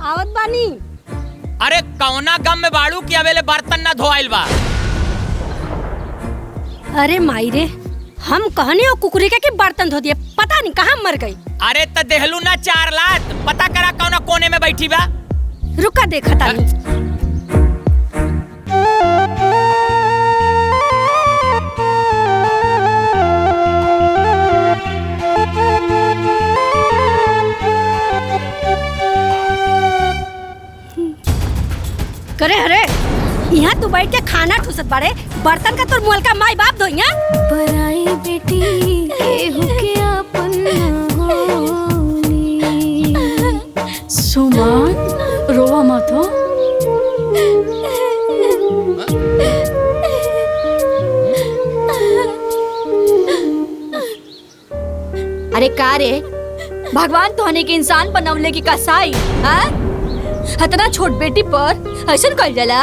आवत बानी। अरे कौना गम में बाड़ू की अवेले बर्तन ना धोआइल बा। अरे माई रे, हम कहने हो कुकुरी के बर्तन धो दिए, पता नहीं कहाँ मर गई। अरे त देहलू ना 4 लात, पता करा कौना कोने में बैठी बा। रुका देखा तानी। करे हरे, यहाँ तू बैठ के खाना ठुसत बाड़े, बर्तन का तोर मुअल का माई बाप धोइया। पराई बेटी केहू के अपन होली। सुमन रोवा मत हो। अरे का रे, भगवान तोहने के इंसान बनवले की कसाई, हाँ? इतना छोट बेटी पर ऐसा कर जाला?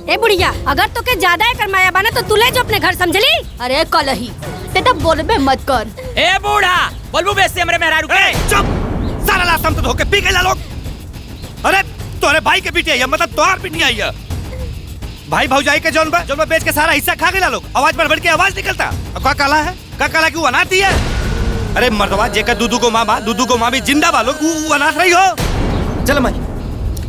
ए बुढ़िया, अगर तो के ज्यादा है करमाया बना तो तू ले जो अपने घर, समझली? अरे कलही ते तब बोलबे मत कर। ए बूढ़ा, बोलबू बेसे हमरे मेहरारू के। चुप, सारा लाशम तो धोके पी गए लोग। अरे तोरे भाई के बेटी है, मतलब तोहार बेटी आई है। भाई भौजाई के जौन बा बेच के सारा हिस्सा खा गए लोग। आवाज बढ़ के आवाज निकलता। का काला है, का काला क्यों अनाथ है? अरे मर्दवा जेकर दूधू को माँ भी जिंदा बा लोग, वो अनाथ रही हो। चल माई।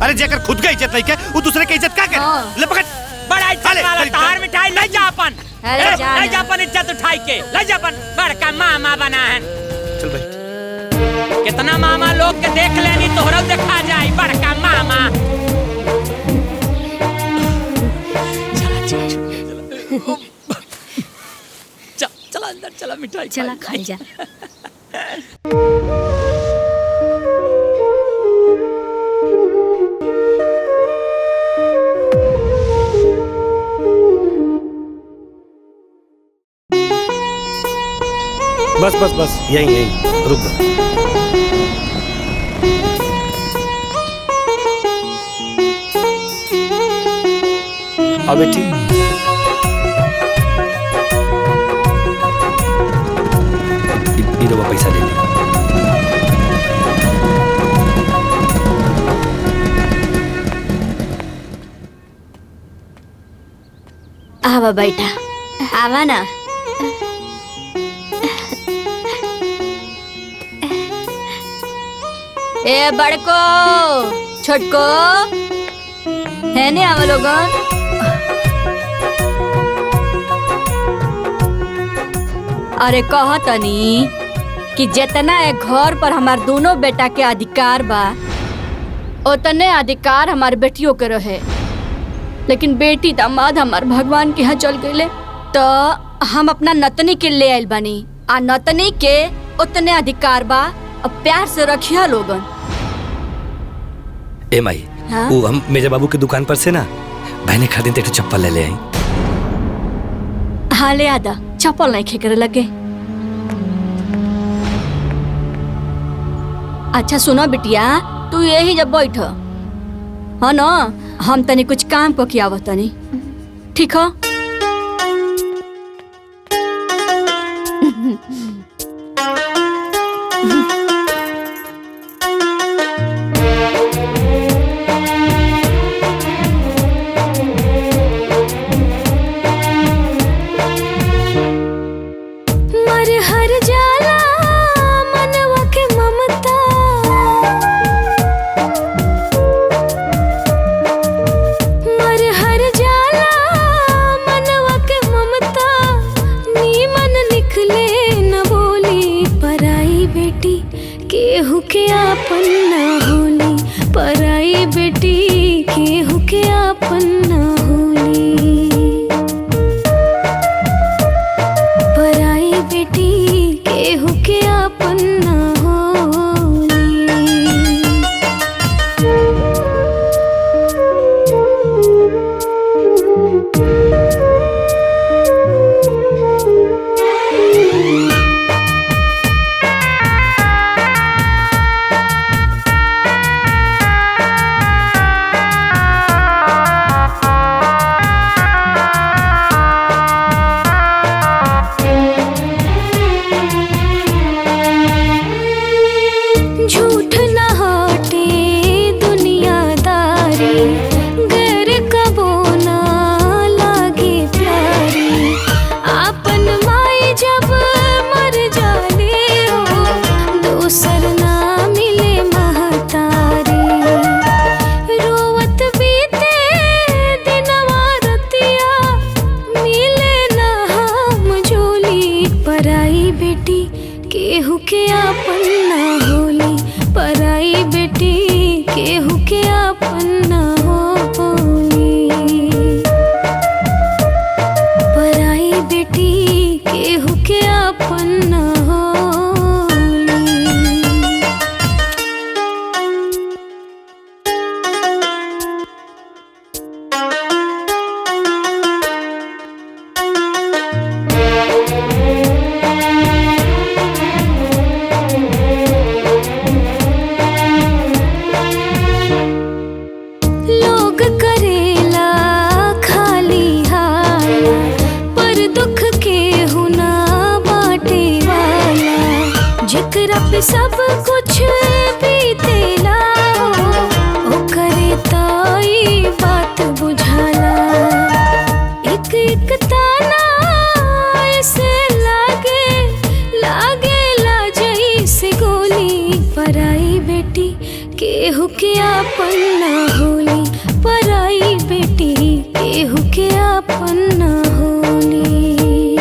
अरे जेकर खुद का इज्जत नहीं के, वो दूसरे की इज्जत का करे? ले पकड़। बड़ा इज्जत वाला तार मिठाई ले जा अपन। ले जा अपन इज्जत उठाई के, ले जा अपन बड़का मामा बना है। चल भाई। कितना मामा लोग के देख लेनी, तोहरा देखा जाए बड़का मामा। चला अंदर, चला मिठाई चला खा जा। बस बस बस, यही रुक जा। अब बेटी पैसा ले ले। आवा बेटा, आवा ना। ए बड़को छोटको है ने आवा लोगन। अरे कह तनी कि जितना एक घर पर हमार दोनों बेटा के अधिकार बा, उतने अधिकार हमार बेटियों के रहे। लेकिन बेटी दामाद हमार भगवान के यहाँ चल गए, तो हम अपना नतनी के ले आइल बानी। आ नतनी के उतने अधिकार बा, अब प्यार से रखिया लोगन। ए माई, हाँ? वो हम मेरे बाबू की दुकान पर से ना बहने खातिर एक चप्पल ले आई। हाँ ले आदा, चप्पल नहीं खेकर लगे। अच्छा सुनो बिटिया, तू यही जब बैठ, हाँ ना, हम तनी कुछ काम को किया तनी, ठीक है? केहू के आपन न होली, पराई बेटी केहू के आपन न होली। पराई बेटी केहू के आपन न होली। बेटी केहू के आपन ना होली, पराई बेटी केहू के आपन ना होली,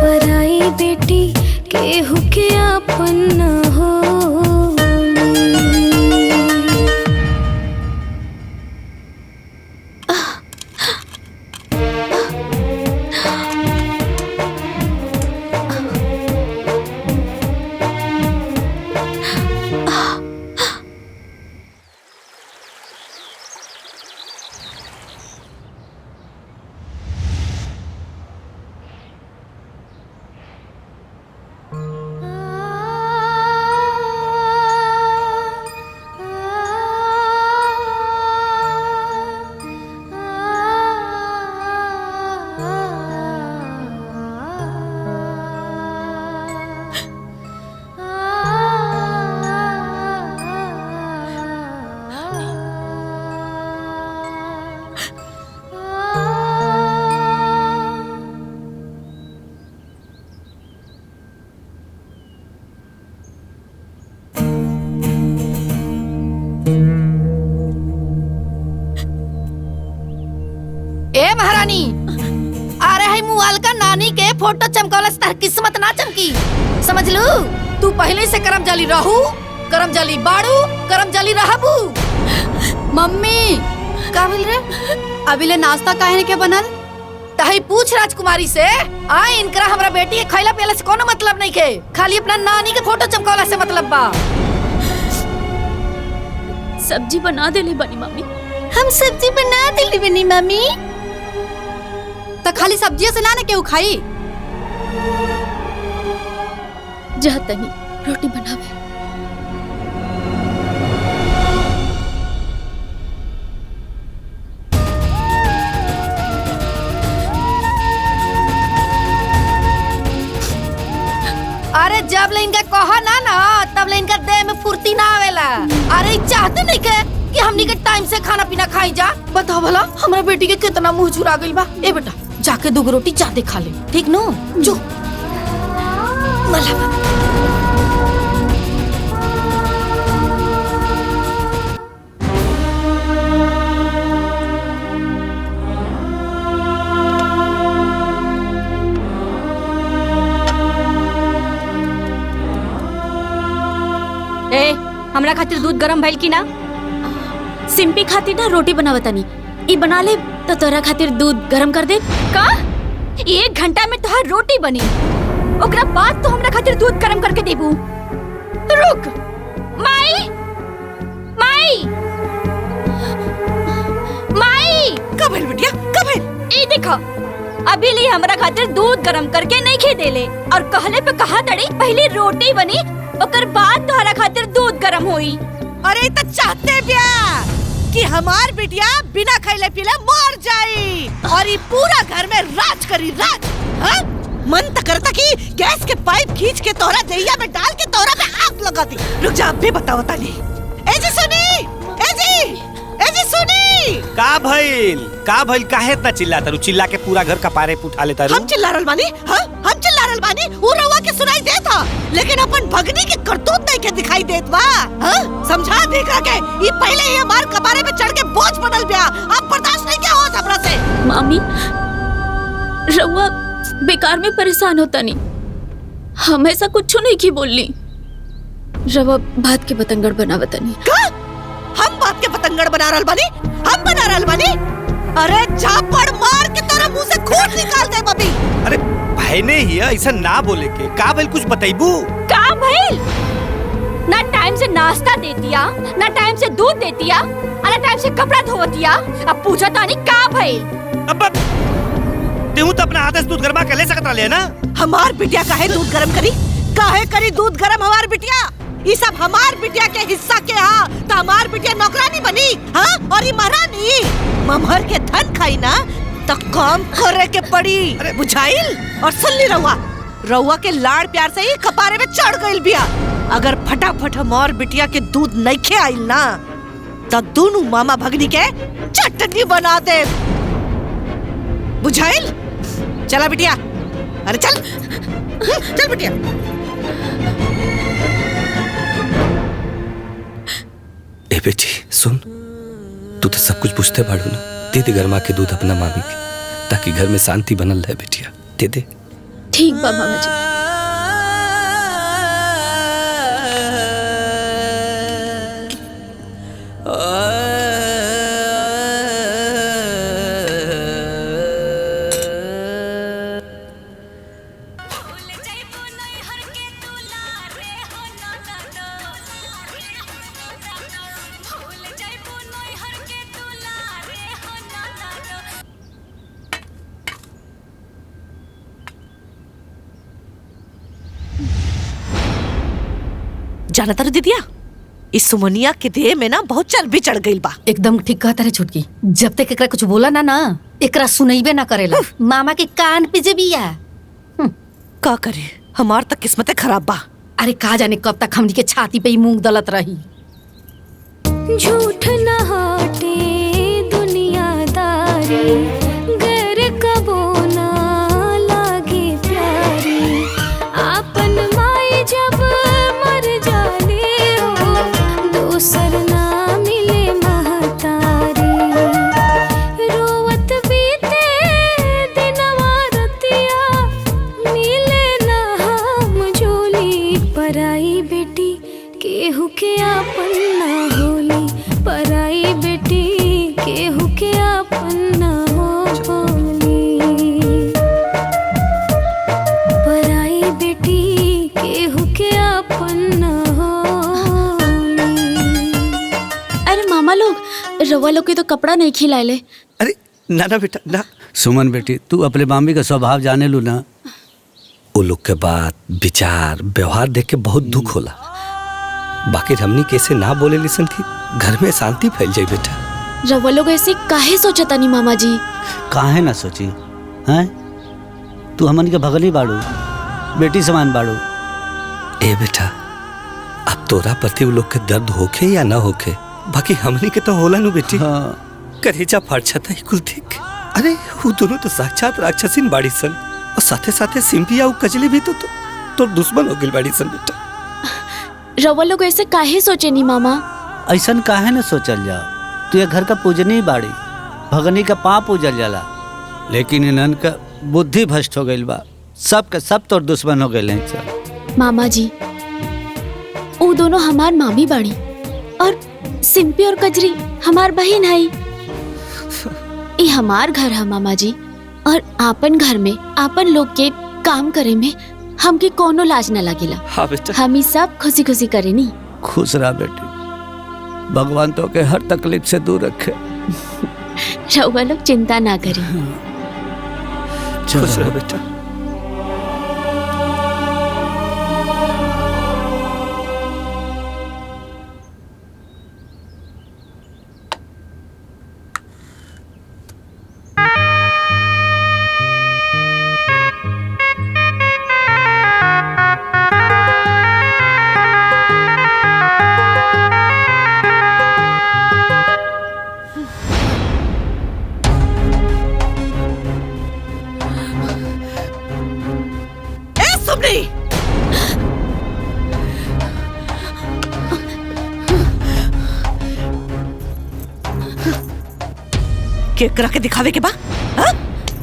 पराई बेटी केहू के आपन ना होली। ए महारानी, अरे है मुआल का नानी के फोटो चमकौला से तार किस्मत ना चमकी, समझ लू। तू पहले से करम जाली रहू, करम जाली बाड़ू, करम जाली रहबू। मम्मी का बोल रे? अभी ले नाश्ता काहे के बनल? तही पूछ राजकुमारी से। आ इनकरा हमरा बेटी के खैला पियला से कोनो मतलब नहीं के, खाली अपना नानी के फोटो चमकौला से मतलब बा। सब्जी बना देली बनी मम्मी। हम सब्जी बना देली बनी मम्मी। तो खाली सब्जियों से ना केहू खाई। जा तनी रोटी बनावे। अरे जब ले इनका कहा ना तब ले इनका देह में फुर्ती ना आवेला। अरे चाहते नहीं के कि हमनी के टाइम से खाना पीना खाई जा। बताओ भला हमारा बेटी के कितना मुंह चुरा गइल बा। ए बेटा जाके 2 रोटी ज्यादा खा ले, ठीक नो? जो मला ए हमरा खातिर दूध गरम भइल की ना? सिंपी खातिर ना रोटी बनावतानी, ई बना ले तो तोरा खातिर दूध गरम कर दे। का 1 घंटा में तोहार रोटी बनी, ओकरा बाद तो हमरा खातिर दूध गरम करके देबू। रुक माई, माई, माई। कब है बिटिया, कब है? ई देखो अभी ले हमरा खातिर दूध गरम करके नहीं खे देले और कहले पे कहा तड़ी पहले रोटी बनी ओकर बाद तोहरा खातिर दूध गरम होई। अरे तो चाहते बिया कि हमार बिटिया बिना खैले पीले मर जाई और ये पूरा घर में राज करी, राज। हाँ? मन तो करता कि गैस के पाइप खींच के तोहरा दहिया में डाल के तोहरा में आग लगा दी। रुक जा, अब भी बताओ ताली। ए जी सुनी, ए जी सुनी। का भइल काहे इतना चिल्लाता रू? चिल्ला के पूरा घर का पारे उठा लेता रू। हम चिल्ला रहल बानी, हाँ? हम चिल्ला रहल बानी, वो रउआ के सुनाई देता, लेकिन अपन भगनी के करतूत नहीं के दिखाई देत बा। हाँ? समझा देखा के ये पहले ही हमार कपारे पे चढ़ के बोझ बनल बिया, अब बर्दाश्त नहीं क्या होत हमरा से। मामी रउआ बेकार में परेशान होता नहीं, हम ऐसा कुछ नहीं की बोलनी। रवा भात के पतंगड़ बनावतानी। का? हम बात के पतंगड़ बना रहल बानी? हम बना रहल बानी? अरे झापड़ मार के तोरा मुंह से खून निकाल दे बबी। अरे भाई ने ही ऐसा ना बोले के। का भइल कुछ बताइबू? का भइल? ना टाइम से नाश्ता देतिया, ना टाइम से दूध देतिया, ना टाइम से कपड़ा धोतिया। अब पूछा तानी का भइल? अब तेहू तो अपना हाथ से दूध गरमा के ले सकत रहले ना। हमार बिटिया काहे दूध गरम करी? काहे करी दूध गरम हमार बिटिया? ये सब हमार बिटिया के हिस्सा के हा, तो हमार बिटिया नौकरानी बनी, हाँ? और ये महारानी ममहर के धन खाई ना तो काम करे के पड़ी, बुझाइल? और सुन ली रउआ के लाड़ प्यार से ही कपारे में चढ़ गइल बिया। अगर फटाफट हमार बिटिया के दूध नहीं खे आइल ना तो दोनों मामा भगनी के चटनी बना दे, बुझाइल? चला बिटिया, अरे चल, चल बिटिया। बेटी सुन, तू तो सब कुछ पूछते बाड़ू ना, दे दे गरमा के दूध अपना मामी के, ताकि घर में शांति बनल रहे बेटिया, दे दे। ठीक बा मामा जी। जाना तारू दीदिया, इस सुमनिया के देह में ना बहुत चर्बी चढ़ गई बा। एकदम ठीक कहता रे छुटकी, जब तक एकरा कुछ बोला ना एकरा सुनैबे ना करेला। मामा के कान पे जे बिया। का करे, हमार तक किस्मते खराब बा। अरे का जाने कब तक हमनी के छाती पे ही मूंग दलत रही। झूठ न हाटे दुनियादारी, गैर कबो ना लागे प्यारी। आपन माई जब मर जाले हो, दूसर ना मिले महतारी। रोवत बीते दिनवा रतिया, मिले ना हम झोली। पराई बेटी केहू के आपन ना होली, पराई बेटी केहू के आपन ना होली। पराई बेटी केहू के आपन ना होली। अरे मामा लोग, रवा लोग के तो कपड़ा नहीं खिलाए। अरे ना ना बेटा ना। सुमन बेटी, तू अपने मामी का स्वभाव जाने लू ना। वो लोग के बात विचार व्यवहार देख के बहुत दुख होला, बाकी हमनी कैसे ना बोले लिसन की घर में शांति फैल जाए बेटा। रवा लोग ऐसे काहे सोचता नहीं मामा जी? काहे ना सोची हैं? तू हमन के भगली बाड़ू, बेटी समान बाड़ू। ए बेटा, अब तोरा प्रति वो लोग के दर्द होखे या ना होखे, बाकी हमनी के तो होला नु बेटी। हाँ। करेजा फाड़छता ही कुल ठीक। अरे वो दोनों तो साक्षात राक्षसीन बाड़ी सन, और साथे साथे सिंपिया और कजली भी तो दुश्मन हो गई बाड़ी सन बेटा। रवा लोग ऐसे काहे सोचे नहीं मामा? ऐसन काहे ना सोचल जाओ, तू ये घर का पूजनी बाड़ी, भगनी का पाँव पूजल जाला। लेकिन इन्हन का बुद्धि भ्रष्ट हो गई बा, सब के सब तोर दुश्मन हो गए हैं। मामा जी, वो दोनों हमार मामी बाड़ी, और सिंपी और कजरी हमार बहन है। ये हमार घर है मामा जी, और आपन घर में आपन लोग के काम करे में हमके कोनो लाज न लगेला। हाँ बेटा। हम ही सब खुशी खुशी करे नी। खुश रहा बेटी, भगवान तो के हर तकलीफ से दूर रखे। रउआ लोग चिंता ना करें। खुश रह बेटा। केकरा के दिखावे के बा?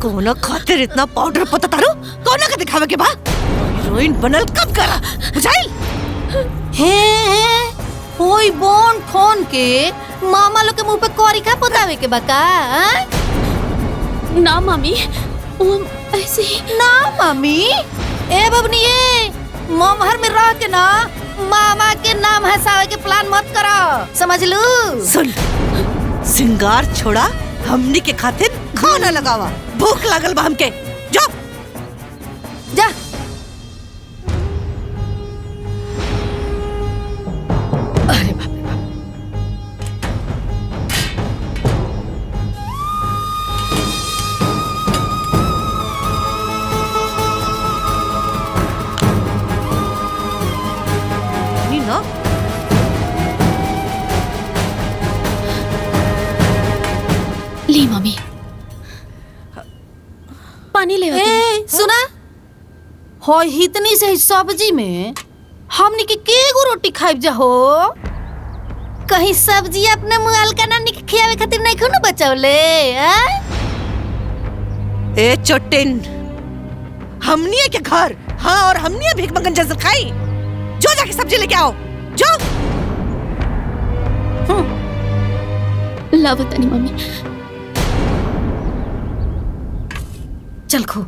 कोना खातिर इतना पाउडर पता तारू? कोना के दिखावे के बा? हीरोइन बनल कब करा बुझाइल? हे कोई बोन फोन के मामा लोग के मुंह पे कोरी का पोतावे के बका? ना मामी, वो ऐसे ही। ना मामी, ए बबनी ये मोमहर में रह के ना मामा के नाम हंसावे के प्लान मत करो, समझ लू? सुन, सिंगार छोड़ा, हमनी के खातिर खाना लगावा, भूख लागल बा हमके। जा जा। अरे बाप रे बाप। नी ना ली मम्मी, पानी ले। ए सुना, हो इतनी से सब्जी में हमनी के केगो रोटी खाइब जा हो? कहीं सब्जी अपने मुआल का नानी के खियावे खातिर नहीं खून बचौले। ए चोटिन, हमनिए के घर, हाँ, और हमनिए भीख मंगन जैसे खाई। जो जाके सब्जी लेके आओ, जो। लाओ तनी मम्मी। चल खो।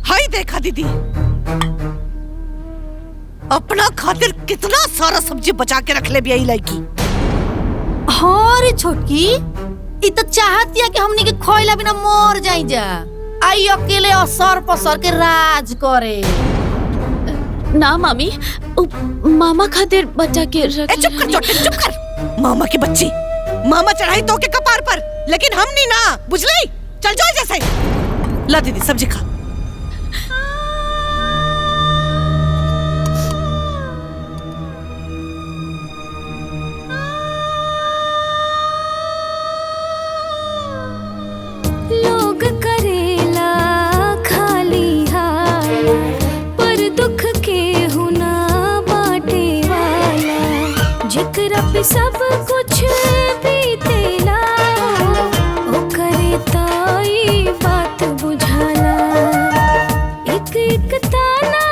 हाय देखा दीदी, अपना खातिर कितना सारा सब्जी बचा के रख ले भी आई लड़की। हाँ रे छोटकी, इ तो चाहती है कि हमनी के खोइला बिना मर जाई जा। आई अकेले असर पसर के राज करे। ना मामी, मामा खातिर बचा के रख। ए चुप कर चोटिन, चुप कर। मामा की बच्ची, मामा चढ़ाई तो के कपार पर, लेकिन हम नहीं ना, बुझली? चल जाओ जैसे। ला दीदी सब्जी खा। लोग करेला खाली हाल, पर दुख के हुना बाटे वाला। जिकरा पे सब कुछ बीतेला, ओ करे ताई बात बुझाला। एक एक ताना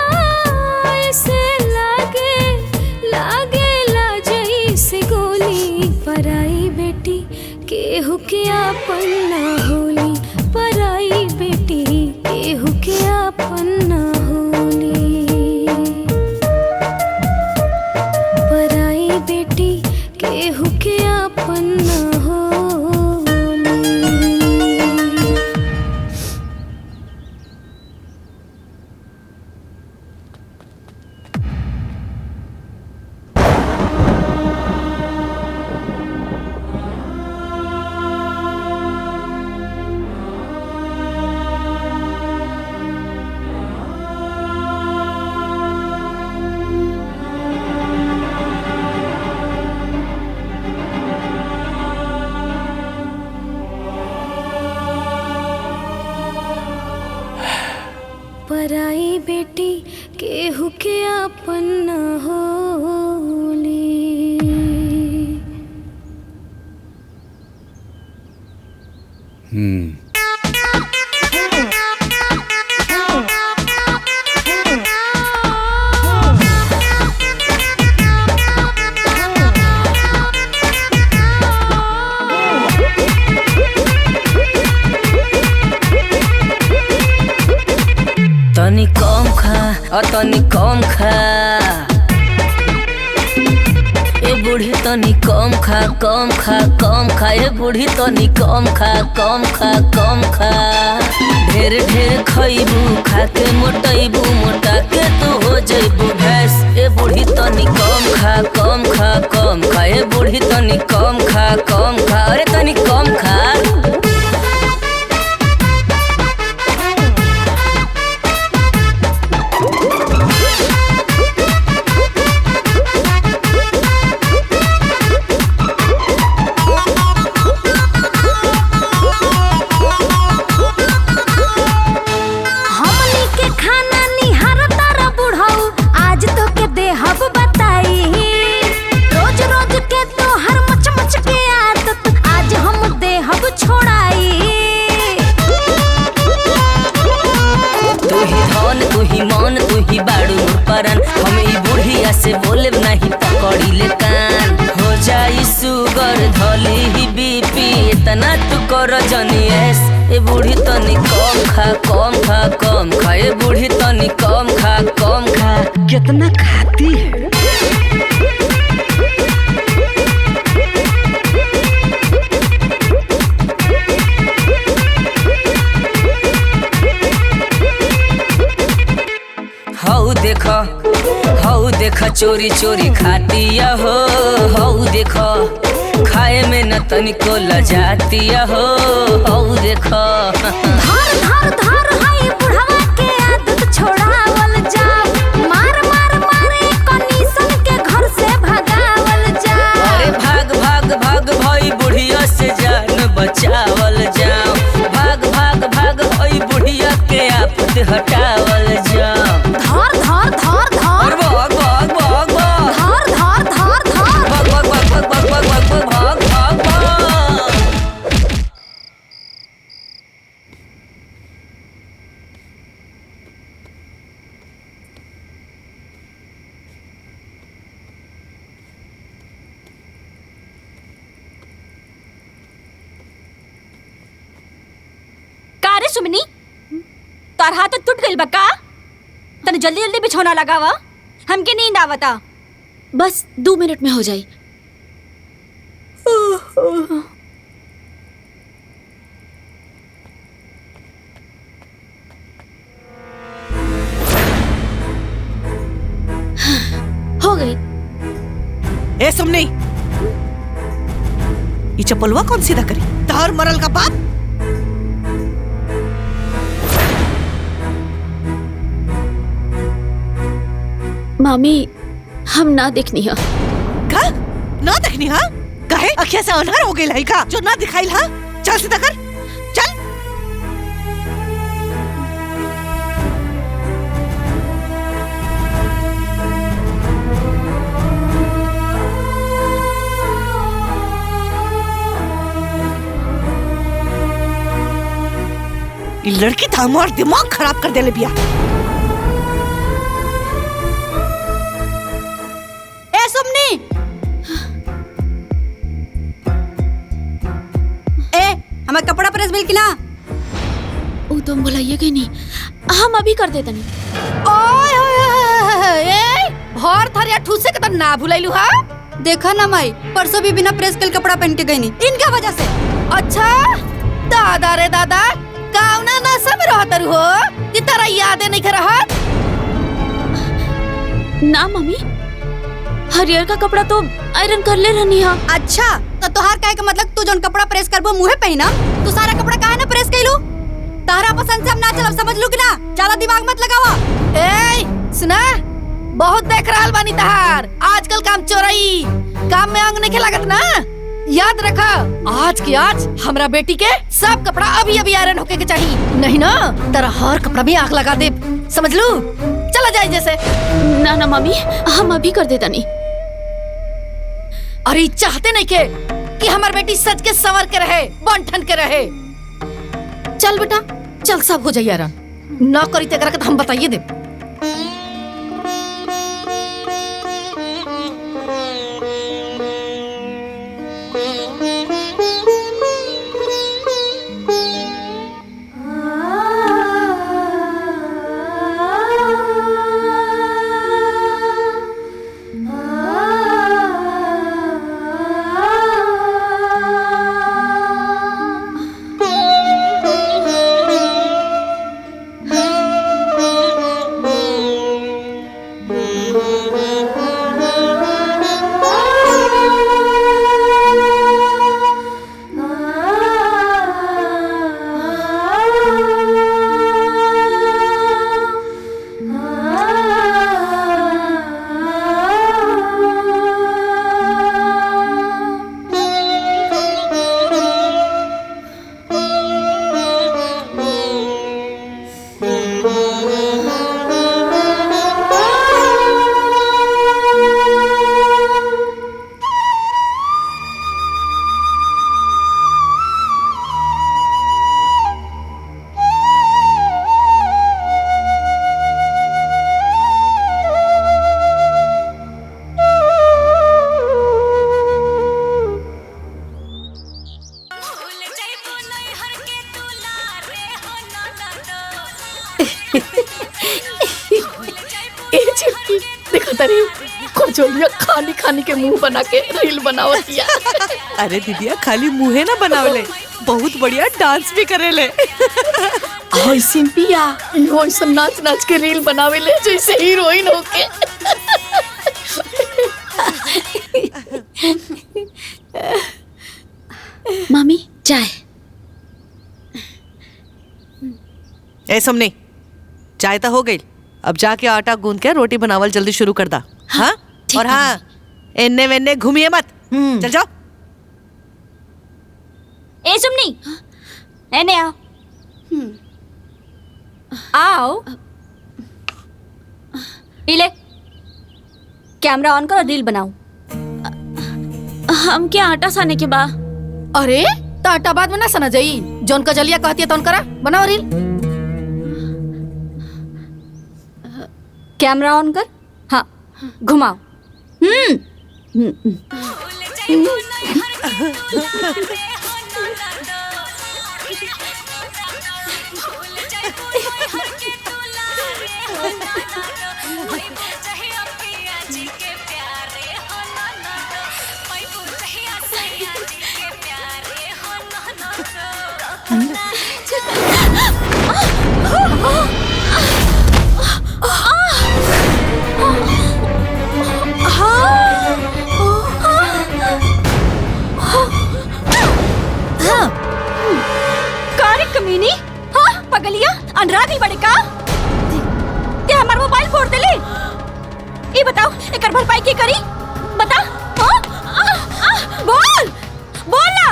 ऐसे लागेला जैसे गोली। पराई बेटी केहू के आपन ना होली, पराई बेटी केहू के आपन ना होली। पराई बेटी केहू के आपन ना होली। पराई बेटी केहू के आपन ना होली। तनी कम खा और तनी कम खा, ए बूढ़ी तनी कम खा कम खा कम खा। ए बूढ़ी तनी कम खा कम खा कम खा। ढेर ढेर खइबू खा के मोटइबू, मोटा के तू हो जइबू भैंस। ए बूढ़ी तनी कम खा कम खा कम खा। ए बूढ़ी तनी कम खा कम खा। अरे तनी कम खा। हम ई बुढ़िया से बोले नहीं पकड़ी ले कान। हो जाई सुगर धली ही बीपी, इतना तू कर जनी ऐस। ए बूढ़ी तनी कम खा कम खा कम खा। ए बूढ़ी तनी कम खा कम खा। कितना खाती है? हऊ देखा चोरी चोरी खातिया हो। हऊ देखा खाए में न तनिको लजातिया हो। हऊ देखा धार धार धार हाय बुढ़वा के आदत छोड़ावल जाओ। मार मार चल जा धार धार धार धार और भाग भाग भाग भाग धार धार धार धार भाग भाग भाग भाग भाग भाग भाग भाग भाग भाग। का रे सुमनी, तार हाथ टूट गइल बा का? तने जल्दी जल्दी बिछौना लगावा, हमके नींद आवता। बस 2 मिनट में हो जाई। हो गई। ए सुमनी, ये चप्पलवा कौन सीधा करी? तार मरल का बाप। मामी हम ना देखनी है। का? ना देखनी हा? काहे? अखिया से अनहर हो गई है का? जो ना दिखाइल हा? चल सीधा कर, चल। ये लड़की तो हमार दिमाग खराब कर देले बिया। ए सुमनी, ए हमार कपड़ा प्रेस मिल कि ना? वो तुम बुलाइए कि नहीं, हम अभी कर देते नहीं। ओए ओए ए भर थरिया ठूसे के तो ना भुलाइलू हा। देखा ना माई, परसों भी बिना प्रेस के कपड़ा पहन के गई नहीं, इनका वजह से। अच्छा दादा रे दादा, कावना ना सब रहत हो कि तेरा यादें नहीं रहत। ना मम्मी, हरियर का कपड़ा तो आयरन कर ले रहनी है। अच्छा तो तोहार काहे का मतलब तू जोन कपड़ा प्रेस करबो मुहे पहना, तू सारा कपड़ा काहे ना प्रेस कइलू? तारा पसंद से हम ना चलब, समझ लू कि ना? ज्यादा दिमाग मत लगावा। ए सुना, बहुत देख रहल बानी तहार आजकल काम चोरई, काम में अंग नहीं लागत ना। याद रखा, आज की आज हमरा बेटी के सब कपड़ा अभी अभी आयरन होके के चाहिए, नहीं ना तेरा हर कपड़ा भी आग लगा दे, समझ लू? चला जाए जैसे। ना ना मम्मी, हम अभी कर देता नहीं। अरे चाहते नहीं के कि हमार बेटी सज के संवर के रहे, बन ठन के रहे। चल बेटा चल, सब हो जाइए आयरन, ना करी तेरा के तो हम बताइए दे। खानी खानी के मुंह बना के रील बनावतिया। अरे दीदिया खाली मुंहे ना बनावले, बहुत बढ़िया डांस भी करेले। ओए सिंपिया, इहो ऐसा नाच नाच के रील बनावेले जैसे हीरोइन होके। मम्मी चाय। ए सुमनी, चाय तो हो गई, अब जाके आटा गूंद के रोटी बनावल जल्दी शुरू कर दा। हाँ? और हाँ, एन्ने वेन्ने घूमिए मत। चल जाओ। ए सुमनी, एने आओ। आओ। इले कैमरा ऑन करो, रील बनाओ। हम क्या आटा साने के बा? अरे तो आटा बाद में ना सना जाई, जौन कजलिया कहती है तौन करा, बनाओ रील। कैमरा ऑन कर। हाँ घुमाओ। कमीनी, हाँ पगलिया अंधरा गई बड़े का ते हमार मोबाइल फोड़ देले। ये बताओ एकर भरपाई की करी बता। बोल बोल ना,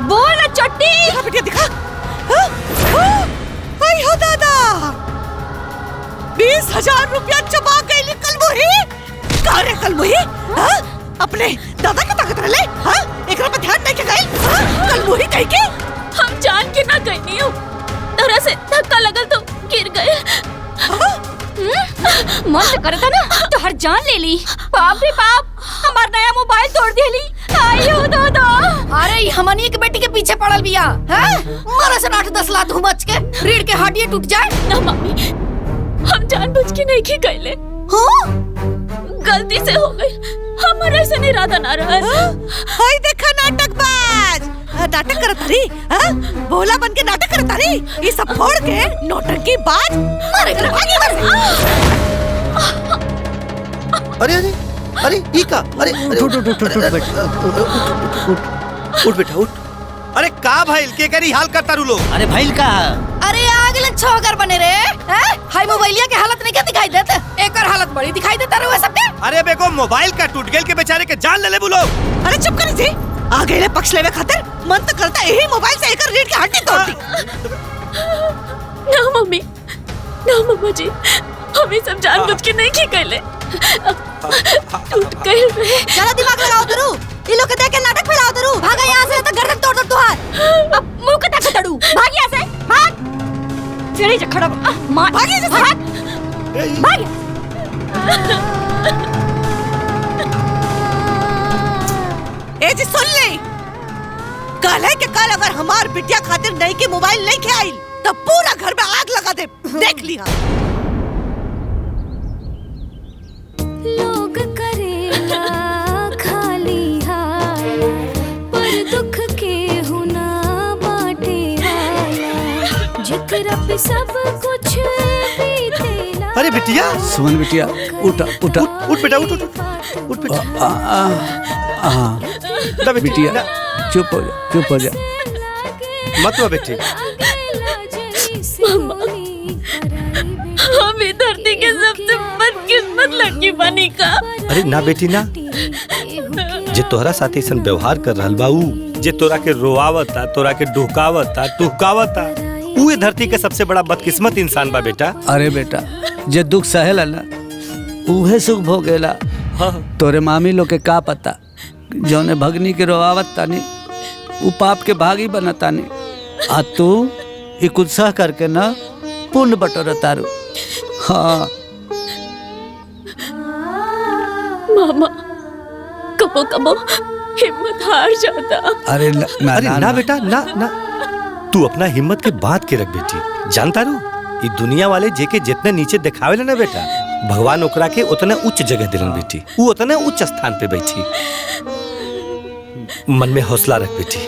बोल ना चट्टी। बिटिया दिखा। आई हो दादा, 20,000 रुपया चबा गई कलमुही। का रे कलमुही, अपने दादा के ताकत रले, एकरा पे ध्यान नहीं के गई। कलमुही कह के हम जान के ना गई नहीं हूँ, तरह से धक्का लगल तो गिर गए। मन तो करता ना तो हर जान ले ली। बाप रे बाप, हमार नया मोबाइल तोड़ दिली। आयो दादा। अरे हमनी के बेटी के पीछे पड़ल बिया, मारा से 8-10 लात हुमच के रीढ़ के हड्डी टूट जाए ना। मम्मी हम जानबूझ के नहीं की गईले, गलती से हो गई, हमारा ऐसा इरादा ना रहा। हाय देखा नाटकबाज, नाटक करत रही, बोला बन के नाटक करत रही। ये सब फोड़ के नौटंकी बाज मारे कर भागी मर। अरे अरे अरे ई का, अरे उठ बेटा, उठ बेटा उठ। अरे का भाई के करी हाल करता रू लोग? अरे भाई का, अरे आगले छोकर बने रे, हाय मोबाइलिया के हालत नहीं क्या दिखाई देते, एकर हालत बड़ी दिखाई देता रे सबके। अरे बेको मोबाइल का टूट गेल के बेचारे के जान ले ले बोलो। अरे चुप कर जी, आ गए पक्ष लेवे खातिर मन तो करता यही मोबाइल से एकर रीढ़ की हड्डी तोड़ दी। ना मम्मी, ना मम्मा जी, हम ये सब जानबूझ के नहीं की गईले, टूट गए रे। जरा दिमाग लगाओ दरू, ये लोग के देख के नाटक फैलाओ दरू। भागा यहाँ से तो गर्दन तोड़ दो तुहार। अब मुंह कटा के तड़ू, भाग यहाँ से, भाग। चढ़ी जा खड़ा मार, भाग यहाँ से, भाग। ए जी सुन ले, कल है कि कल अगर हमार बिटिया खातिर नहीं के मोबाइल नहीं के आई तब पूरा घर में आग लगा दे, देख लिया। लोग करेला खाली हाल, पर दुख के हुना बाटे वाला, जिकरा पे सब कुछ बीतेला। अरे बिटिया, सुमन बिटिया उठ उठ उठ बेटा, उठ उठ उठ बेटा। बिटिया चुप हो जा, चुप हो जा, मत रो बेटी। मम्मा, हम इस धरती के सबसे बदकिस्मत लड़की बनी का। अरे ना बेटी ना, जे तोहरा साथ ऐसा व्यवहार कर रहल बा, जे तोरा के रोआवता, तोरा के ढुकावता टुहकावता, ऊ ये धरती के सबसे बड़ा बदकिस्मत इंसान बा बेटा। अरे बेटा, जे दुख सहेला ना उहे सुख भोगेला। तोरे मामी लोग के का पता, जौने भगनी के रोआवत तानी उ पाप के भागी बनतानी, आ तू ई कुछ सह करके ना पुण्य बटोर तारू। हाँ मामा, कबो कबो हिम्मत हार जाता। अरे ना बेटा ना ना, तू अपना हिम्मत के बात के रख बेटी। जानता रू, ये दुनिया वाले जेके जितने नीचे दिखावे ना बेटा, भगवान ओकरा के उतने उच्च जगह दिलन बेटी, वो उतने उच्च स्थान पे बैठी। मन में हौसला रख बेटी,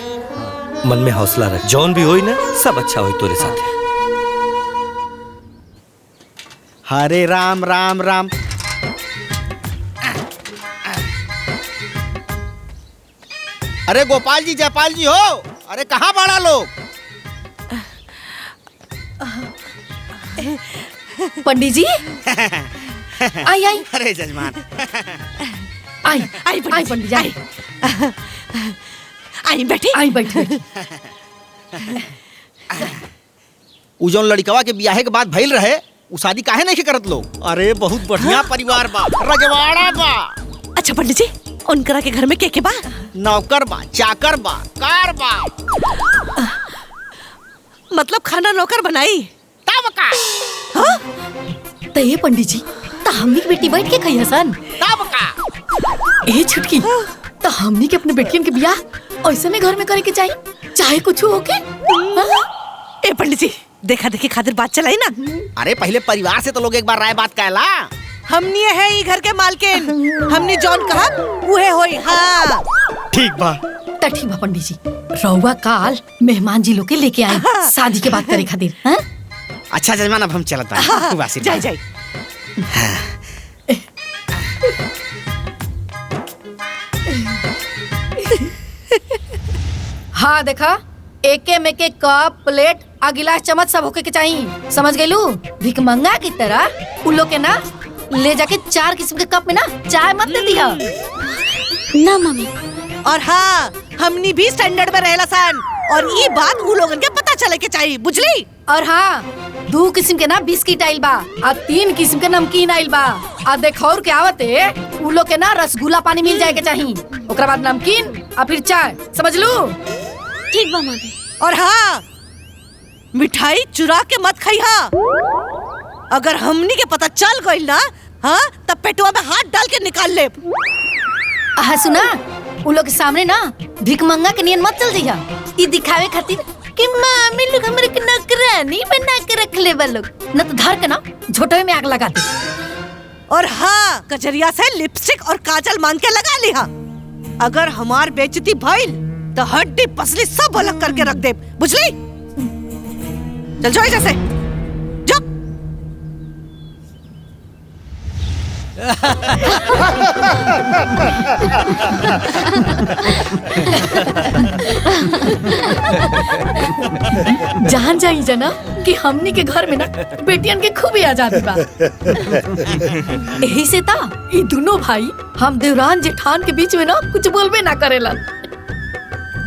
मन में हौसला रख, जौन भी होई ना सब अच्छा होई तोरे साथ। हरे राम राम राम। अरे गोपाल जी, जयपाल जी हो, अरे कहाँ बड़ा लोग? पंडित जी आई आई। अरे जजमान आई आई पंडित जी, आई आई बैठी, आई बैठी। उ जौन लड़कवा के बियाहे के बाद भइल रहे उ शादी काहे नहीं करत लोग? अरे बहुत बढ़िया परिवार बा, रजवाड़ा बा। अच्छा पंडित जी, उनकरा के घर में के बा? नौकर बा, चाकर बा, कार बा। मतलब खाना नौकर बनाई? तब का? हाँ? तो ये पंडित जी, तो हमनी की बेटी बैठ के खाई हसन? तब का? ए छुटकी, तो हमनी के अपने बेटियन के बियाह ऐसे में घर में करे के चाहिए, चाहे कुछ हो के। ए पंडित जी, देखा देखी खातिर बात चलाई ना। अरे पहले परिवार से तो लोग एक बार राय बात कहला। हमनी है ई घर के मालकिन, हमनी जौन कहा उहे होई। हाँ ठीक बा। तो ठीक बा पंडित जी, रउआ काल मेहमान जी लोग के लेके आए शादी के बात करे खातिर। हाँ? अच्छा जजमान, अब हम चलत बानी। जाई जाई। हाँ देखा, एके में के कप, प्लेट आ गिलास चम्मच सब होके के चाहिए, समझ गइलू? भिखमंगा की तरह उन लोग के ना ले जाके 4 किस्म के कप में ना चाय मत दे दिया। ना मम्मी। और हाँ, हमनी भी स्टैंडर्ड में रहेला सन, और ये बात उ लोगन के पता चले के चाहिए, बुझली? और हाँ, 2 किस्म के ना बिस्किट आइल बा, आ 3 किस्म के नमकीन आइल बा, आ देखौर के आवते उ लोग के ना रसगुल्ला पानी मिल जाए के चाहिए, ओकरा बाद नमकीन आ फिर चाय, समझ लू? ठीक बा मम्मी। और हाँ, मिठाई चुरा के मत खाइहा। अगर हमनी के पता चल गइल ना, हाँ, तब पेटवा में हाथ डाल के निकाल ले। हाँ सुना, उन लोग के सामने ना भिखमंगा के नियन मत चल जइहा, ई दिखावे खातिर कि मामी लोग हमरे के नौकरानी बना के रख ले बा लोग, न तो धर के ना झोटवे में आग लगा दे। और हाँ, कचरिया से लिपस्टिक और काजल मांग के लगा लिहा। अगर हमार बेइज्जती भइल तो हड्डी पसली सब अलग करके रख दे, बुझली? चल जाओ जैसे जा। जान जाई जना कि हमनी के घर में ना बेटियन के खूब आजादी बा। यही से ता ये दोनों भाई हम देवरान जेठान के बीच में ना कुछ बोलबे ना करेला।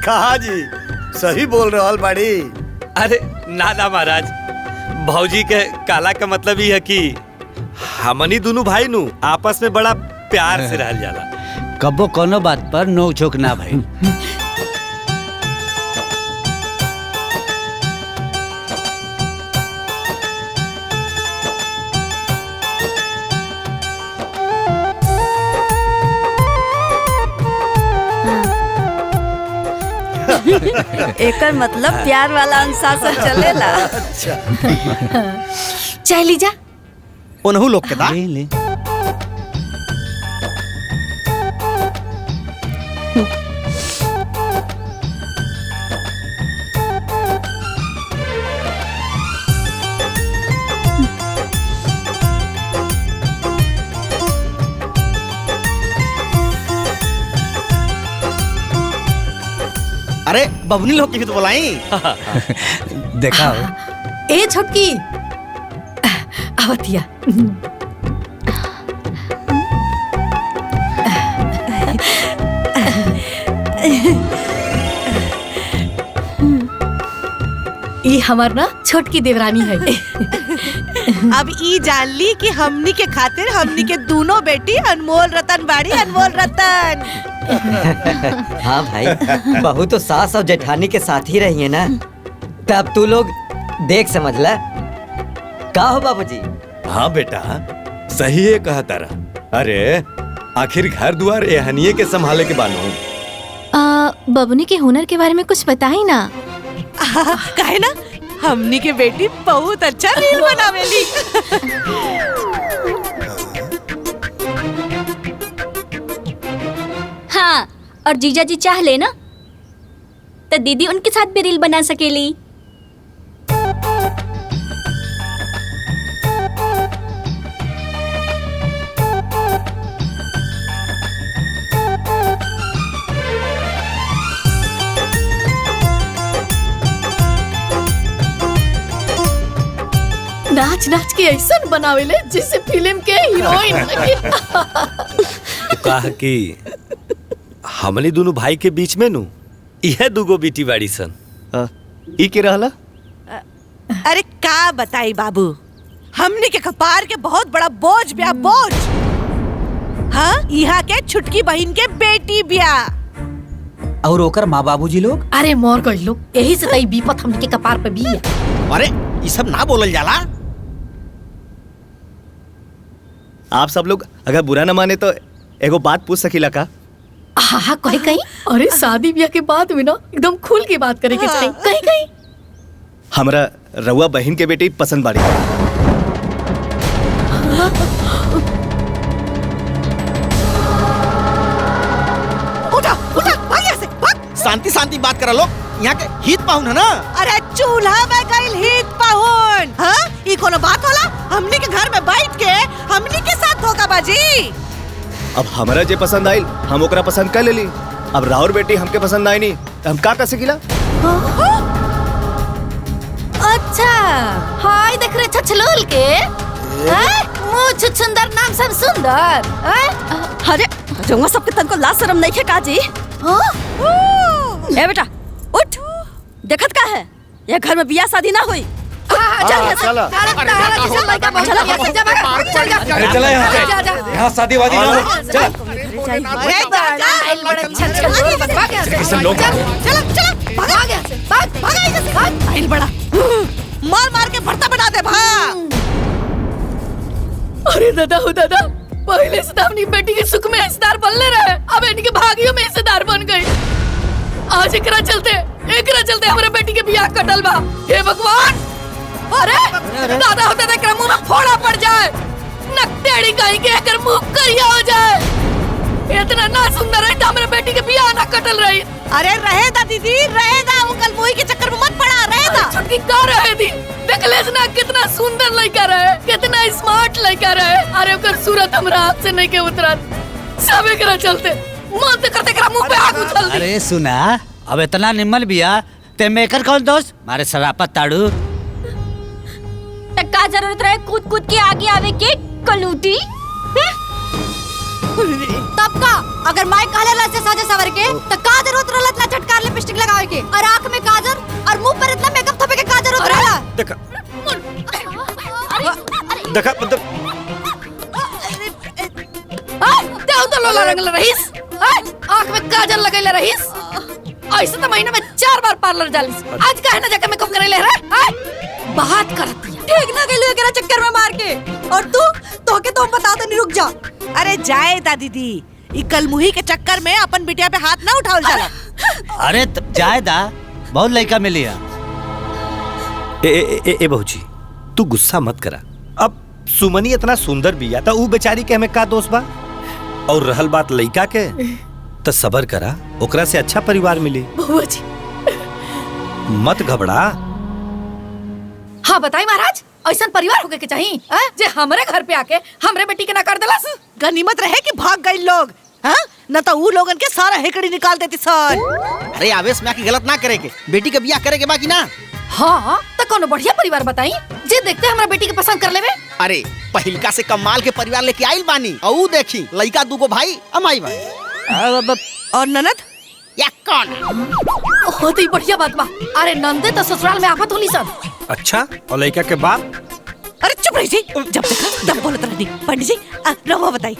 कहा जी, सही बोल रहल बाड़ी। अरे ना ना महाराज, भौजी के काला का मतलब ही है कि हमनी दोनों भाई नु आपस में बड़ा प्यार से रहल जाला। कबो कोनो बात पर नोक झोंक ना भाई। एकर मतलब प्यार वाला अनुशासन चलेला। चाय लीजा। उन्हू लोग के दा। ले। अरे बबनी लोग की भी तो बुलाई। देखा ए छोटकी आवतिया। ये हमार ना छोटकी देवरानी है। अब ई जान ली कि हमनी के खातिर हमनी के दोनों बेटी अनमोल रतन बाड़ी, अनमोल रतन। हाँ भाई, बहू तो सास और जेठानी के साथ ही रही है ना, तब तू लोग देख समझ ला। का हो बाबूजी? हाँ बेटा, सही है कहा तारा। अरे आखिर घर द्वार एहनिये के संभाले के बानो। बबुनी के हुनर के बारे में कुछ बताई ना। काहे ना, हमनी के बेटी बहुत अच्छा रील बनावेली। हाँ, और जीजा जी चाह ले ना तो दीदी उनके साथ भी रील बना सकेली। नाच नाच के ऐसा बनावेले जैसे फिल्म के हीरोइन लगे। कहा कि हमनी दोनों भाई के बीच में नु यह दुगो बेटी बाड़ी सन। ई के रहला? अरे का बताई बाबू, हमने के कपार के बहुत बड़ा बोझ ब्या बोझ। हाँ यहाँ के छुटकी बहन के बेटी ब्या। और ओकर माँ बाबूजी लोग? अरे मोर गई लोग, यही से तई विपत हमने के कपार पे भी है। अरे ये सब ना बोलल जाला। आप सब लोग अगर बुरा न माने तो एगो बात पूछ सकीला का? हाँ कहीं कहीं। अरे शादी ब्याह के बाद में ना एकदम खुल के बात करे के चाहिए। कहीं कहीं हमरा रउआ बहन के बेटी पसंद बाड़ी। उठा उठा भाग यहाँ से भाग। शांति शांति बात करा लोग, यहाँ के हित पाहुन है ना। अरे चूल्हा में गइल हित पाहुन। हाँ ये कोनो बात होला? हमनी के घर में बैठ के हमनी के साथ धोखाबाजी। अब हमरा जे पसंद आइल हम ओकरा पसंद कर लेली। अब राउर बेटी हमके पसंद आई नहीं तो हम का कर सकीला? अच्छा हाय देख रहे छछलोल के मुँह छुछुंदर नाम सब सुंदर। अरे जंगवा सबके तन को लाज शर्म नहीं है काजी। ए बेटा उठ, देखत का है ये घर में बियाह शादी ना हुई। अरे चला यहाँ शादी वादी ना हो। चल मार मार के भरता बना दे भाग। अरे दादा हो दादा, पहले से अपनी बेटी के सुख में हिस्सेदार बनले रहे, अब इनके भागियों में हिस्सेदार बन गई। आज एकरा चलते हमारे बेटी के बियाह कटल बा। हे भगवान, अरे दादा हो दादा एकरा मुंह में फोड़ा पड़ जाए, नकटेड़ी कहीं के एकर मुंह करिया हो जाए। इतना ना सुंदर है हमारे बेटी के बियाह ना कटल रही। अरे रहे दा दीदी रहे दा, वो कल मुई के चक्कर में मत पड़ा। रहे दा छुटकी का रहे दी, देख ले ना कितना सुंदर लड़का रहे, कितना स्मार्ट लड़का रहे। अरे ओकर सूरत हमरा हाथ से नहीं के उतरत, सब एकरा चलते मन ते करते एकरा मुंह पे आग उछल दी। अरे सुना, अब इतना निम्मल बिया ते मेकर कौन दोस्त मारे शरापत ताड़ू। का जरूरत रहे कूद कूद के आगे आवे के कलूटी? तब का अगर माई कहले ला से साजे सवर के त का जरूरत रहलत ना चटकार लिपस्टिक लगावे के और आंख में काजर और मुंह पर इतना मेकअप थपे के का जरूरत रहला? देखा देखा मतलब देव तो लोला रंगल रहीस, आंख में काजल लगैले रहीस। ऐसे तो महीने में 4 बार पार्लर जालिस, आज काहे ना जाके मेकअप करे ले रे? बात करती है ठीक ना गेलू एकरा चक्कर में मार के। और तू के तो बता दे नहीं, रुक जा। अरे जाए दा दीदी, ई कल मुही के चक्कर में अपन बिटिया पे हाथ ना उठाओ जाला। अरे जाए दा, बहुत लड़का मिली है। ए बहुजी तू गुस्सा मत करा। अब सुमनी इतना सुंदर बिया था, ऊ बेचारी के हमें का दोष बा। और रहल बात लड़का के तो सबर करा, ओकरा से अच्छा परिवार मिली। बउआ जी मत घबरा। हाँ बताई महाराज, ऐसा परिवार होके के चाहिए जे हमारे घर पे आके हमरे बेटी के ना कर देलस। गनीमत रहे कि भाग गए लोग, हाँ न तो ऊ लोगन के सारा हेकड़ी निकाल देती सन। अरे आवेश में आके गलत ना करे के, बेटी के बियाह करे के बाकी ना। हाँ तो कोनो बढ़िया परिवार बताई जे देखते हमरा बेटी के पसंद कर लेवे। अरे पहिलका से कमाल के परिवार लेके आइल बानी, और देखी लड़का दूगो भाई अमाई भाई और ननद या कौन होती ही बढ़िया बात बा। अरे नंदे तो ससुराल में आफत होली सब। अच्छा और लड़का के बाप? अरे चुप रही जी, जब देखा तब बोलत रहनी। पंडित जी रवा बताई।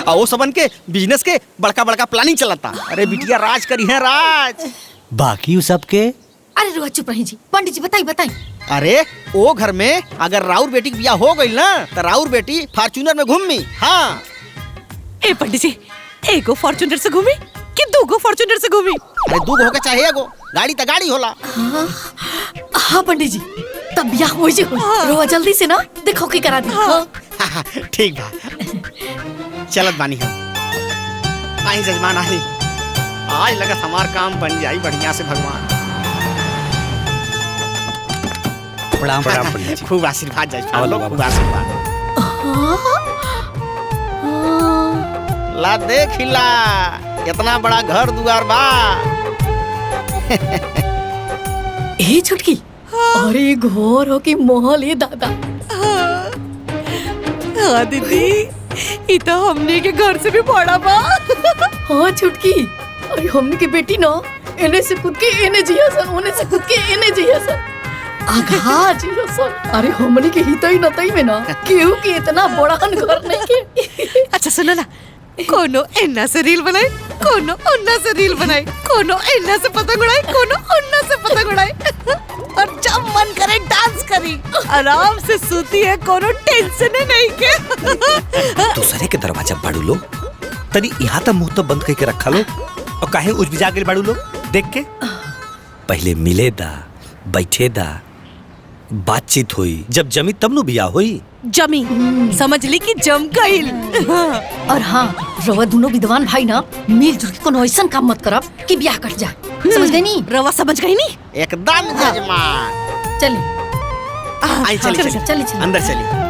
ओ सबन के बिजनेस के बड़का बड़का प्लानिंग चलता। अरे बिटिया राज करी है राज। बाकी सब के? अरे रुआ चुप रही जी, पंडित जी बताई बताई। अरे ओ घर में अगर राउर बेटी की बियाह हो गई ना तो राउर बेटी फॉर्च्यूनर में घूमी। हाँ ए पंडित जी, एगो फॉर्च्यूनर से घूमी कि दूगो फॉर्च्यूनर से घूमी? अरे दूगो होके चाहे एगो, गाड़ी तो गाड़ी होला। हाँ पंडित जी तब बियाह हो जी। रोआ जल्दी से ना देखो की करा दी। ठीक बा, चलत बानी हम। आई जजमान आई, आज लगत हमार काम बन जाई बढ़िया से। भगवान प्रणाम प्रणाम पंडित जी। खूब आशीर्वाद जजमान लोग, खूब आशीर्वाद। ला देख ला इतना बड़ा घर दुआर बा। ए छुटकी, अरे घोर हो कि महल है दादा। हाँ दीदी, ये तो हमने के घर से भी बड़ा बा। हाँ छुटकी, अरे हमने की बेटी ना एने से कूद के एने जिया सा, ओने से कूद के एने जिया सा। आघा जी सब। अरे हमनी के हितई नतई में ना केहू के इतना बड़ान घर नहीं के। अच्छा सुनो ना, कोनो एन्ना से रील बनाई, कोनो उन्ना से रील बनाई, कोनो एन्ना से पतंग उड़ाई, कोनो उन्ना से पतंग उड़ाई और जब मन करे डांस करी, आराम से सूती है, कोनो टेंशन नहीं के। दूसरे के दरवाजा बाड़ू लो तनी यहाँ तक मुंह तो बंद करके रखा लो और काहे उजबिजा के बाड़ू लो देख के। पहले मिले दा, बैठे दा, बातचीत हुई, जब जमी तब नु बिया हुई। जमी समझ ली कि जम गईल। और हाँ, रवा दोनों विद्वान भाई ना मिलजुल के कोनो ऐसा काम मत करब कि ब्याह कट जाए। समझ गई नी? रवा समझ गई नी? एकदम जजमान। चलिए आई चलिए अंदर चलिए।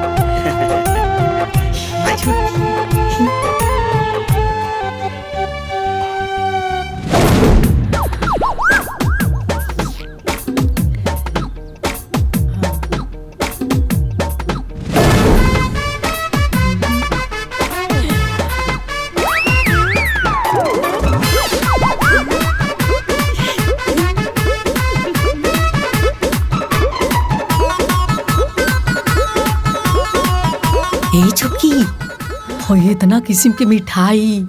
छुपकी हो इतना किस्म के मिठाई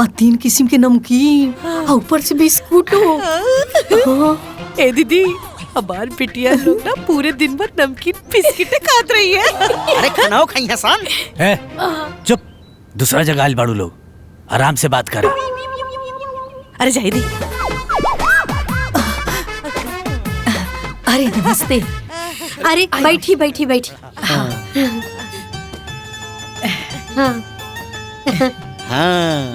और 3 किस्म के नमकीन और ऊपर से बिस्कुट। ए दीदी, हमार बिटिया लोग ना पूरे दिन भर नमकीन बिस्किट खात रही है। अरे खानाओ खाई हसन। चुप, दूसरा जगह आइल बाड़ू लोग, आराम से बात करो। अरे जाहिदी। अरे नमस्ते। अरे बैठी बैठी बैठी। हाँ।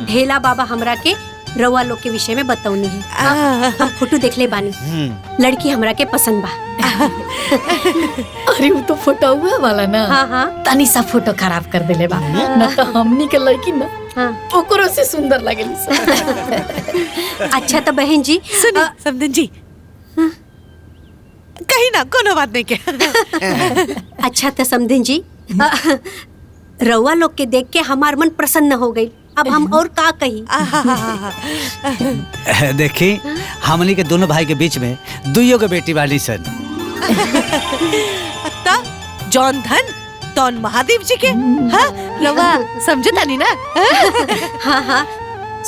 ढेला बाबा हमरा के रउआ लोग के विषय में बताऊनी है। हम फोटो देख ले बानी, लड़की हमरा के पसंद बा। अरे वो तो फोटो हुआ वाला ना। हाँ। तनी सा फोटो खराब कर देले बा ना, तो हमनी के लड़की ना ओकरो से सुंदर लगेली। अच्छा तो बहन जी सुनी समधन जी, कहीं ना कोनो बात नहीं के। अच्छा तो समधन जी, रउआ लोग के देख के हमार मन प्रसन्न हो गई। अब हम और का कही। देखी, हमनी के दोनों भाई के बीच में दुइयों के बेटी वाली सन। जौन धन तौन महादेव जी के। हाँ, रवा समझे तानी ना? हाँ,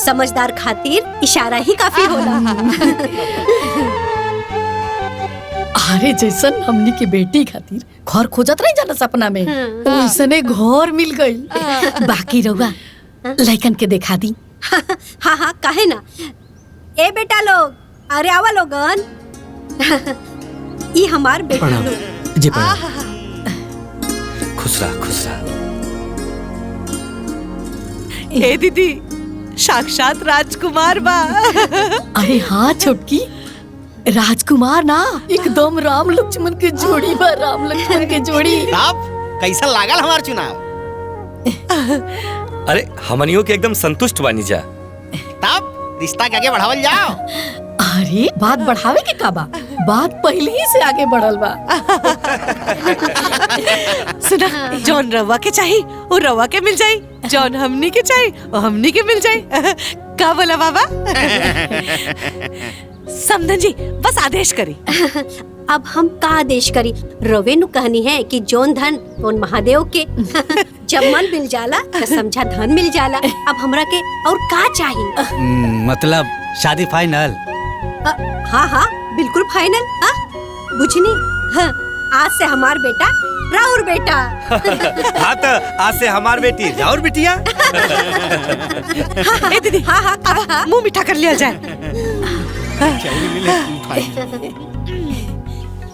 समझदार खातिर इशारा ही काफी होला। अरे जैसन हमनी के बेटी खातिर घर खोजत नहीं जाना सपना में, वैसने घर मिल गई। बाकी रउआ लइकन के देखा दी। हाँ, काहे ना। ए बेटा लोग, अरे आवा लोगन। ये हमार बेटा लोग। जी खुश रहा। ए दीदी, साक्षात राजकुमार बा। अरे हाँ छोटकी, राजकुमार ना एकदम राम लक्ष्मण के जोड़ी बा। राम लक्ष्मण के जोड़ी। अब कैसा लागल हमार चुनाव? अरे हमनियों के एकदम संतुष्ट बानी जा। तब रिश्ता के आगे बढ़ावल जाओ। अरे बात बढ़ावे के का बा, बात पहले ही से आगे बढ़ल बा। सुना, जौन रवा के चाहिए वो रवा के मिल जाई, जौन हमनी के चाहिए वो हमनी के मिल जाई। का बोला बाबा? समधन जी बस आदेश करी। अब हम का आदेश करी? रवे नु कहनी है कि जौन धन तौन महादेव के। जब मन मिल जाला तो समझा धन मिल जाला। अब हमरा के और का चाहिए? मतलब शादी फाइनल? हाँ, बिल्कुल फाइनल। बुझनी? हाँ, आज से हमार बेटा राउर बेटा। हाँ तो आज से हमार बेटी राउर बिटिया। ए दीदी, हाँ, मुंह मीठा कर लिया जाए।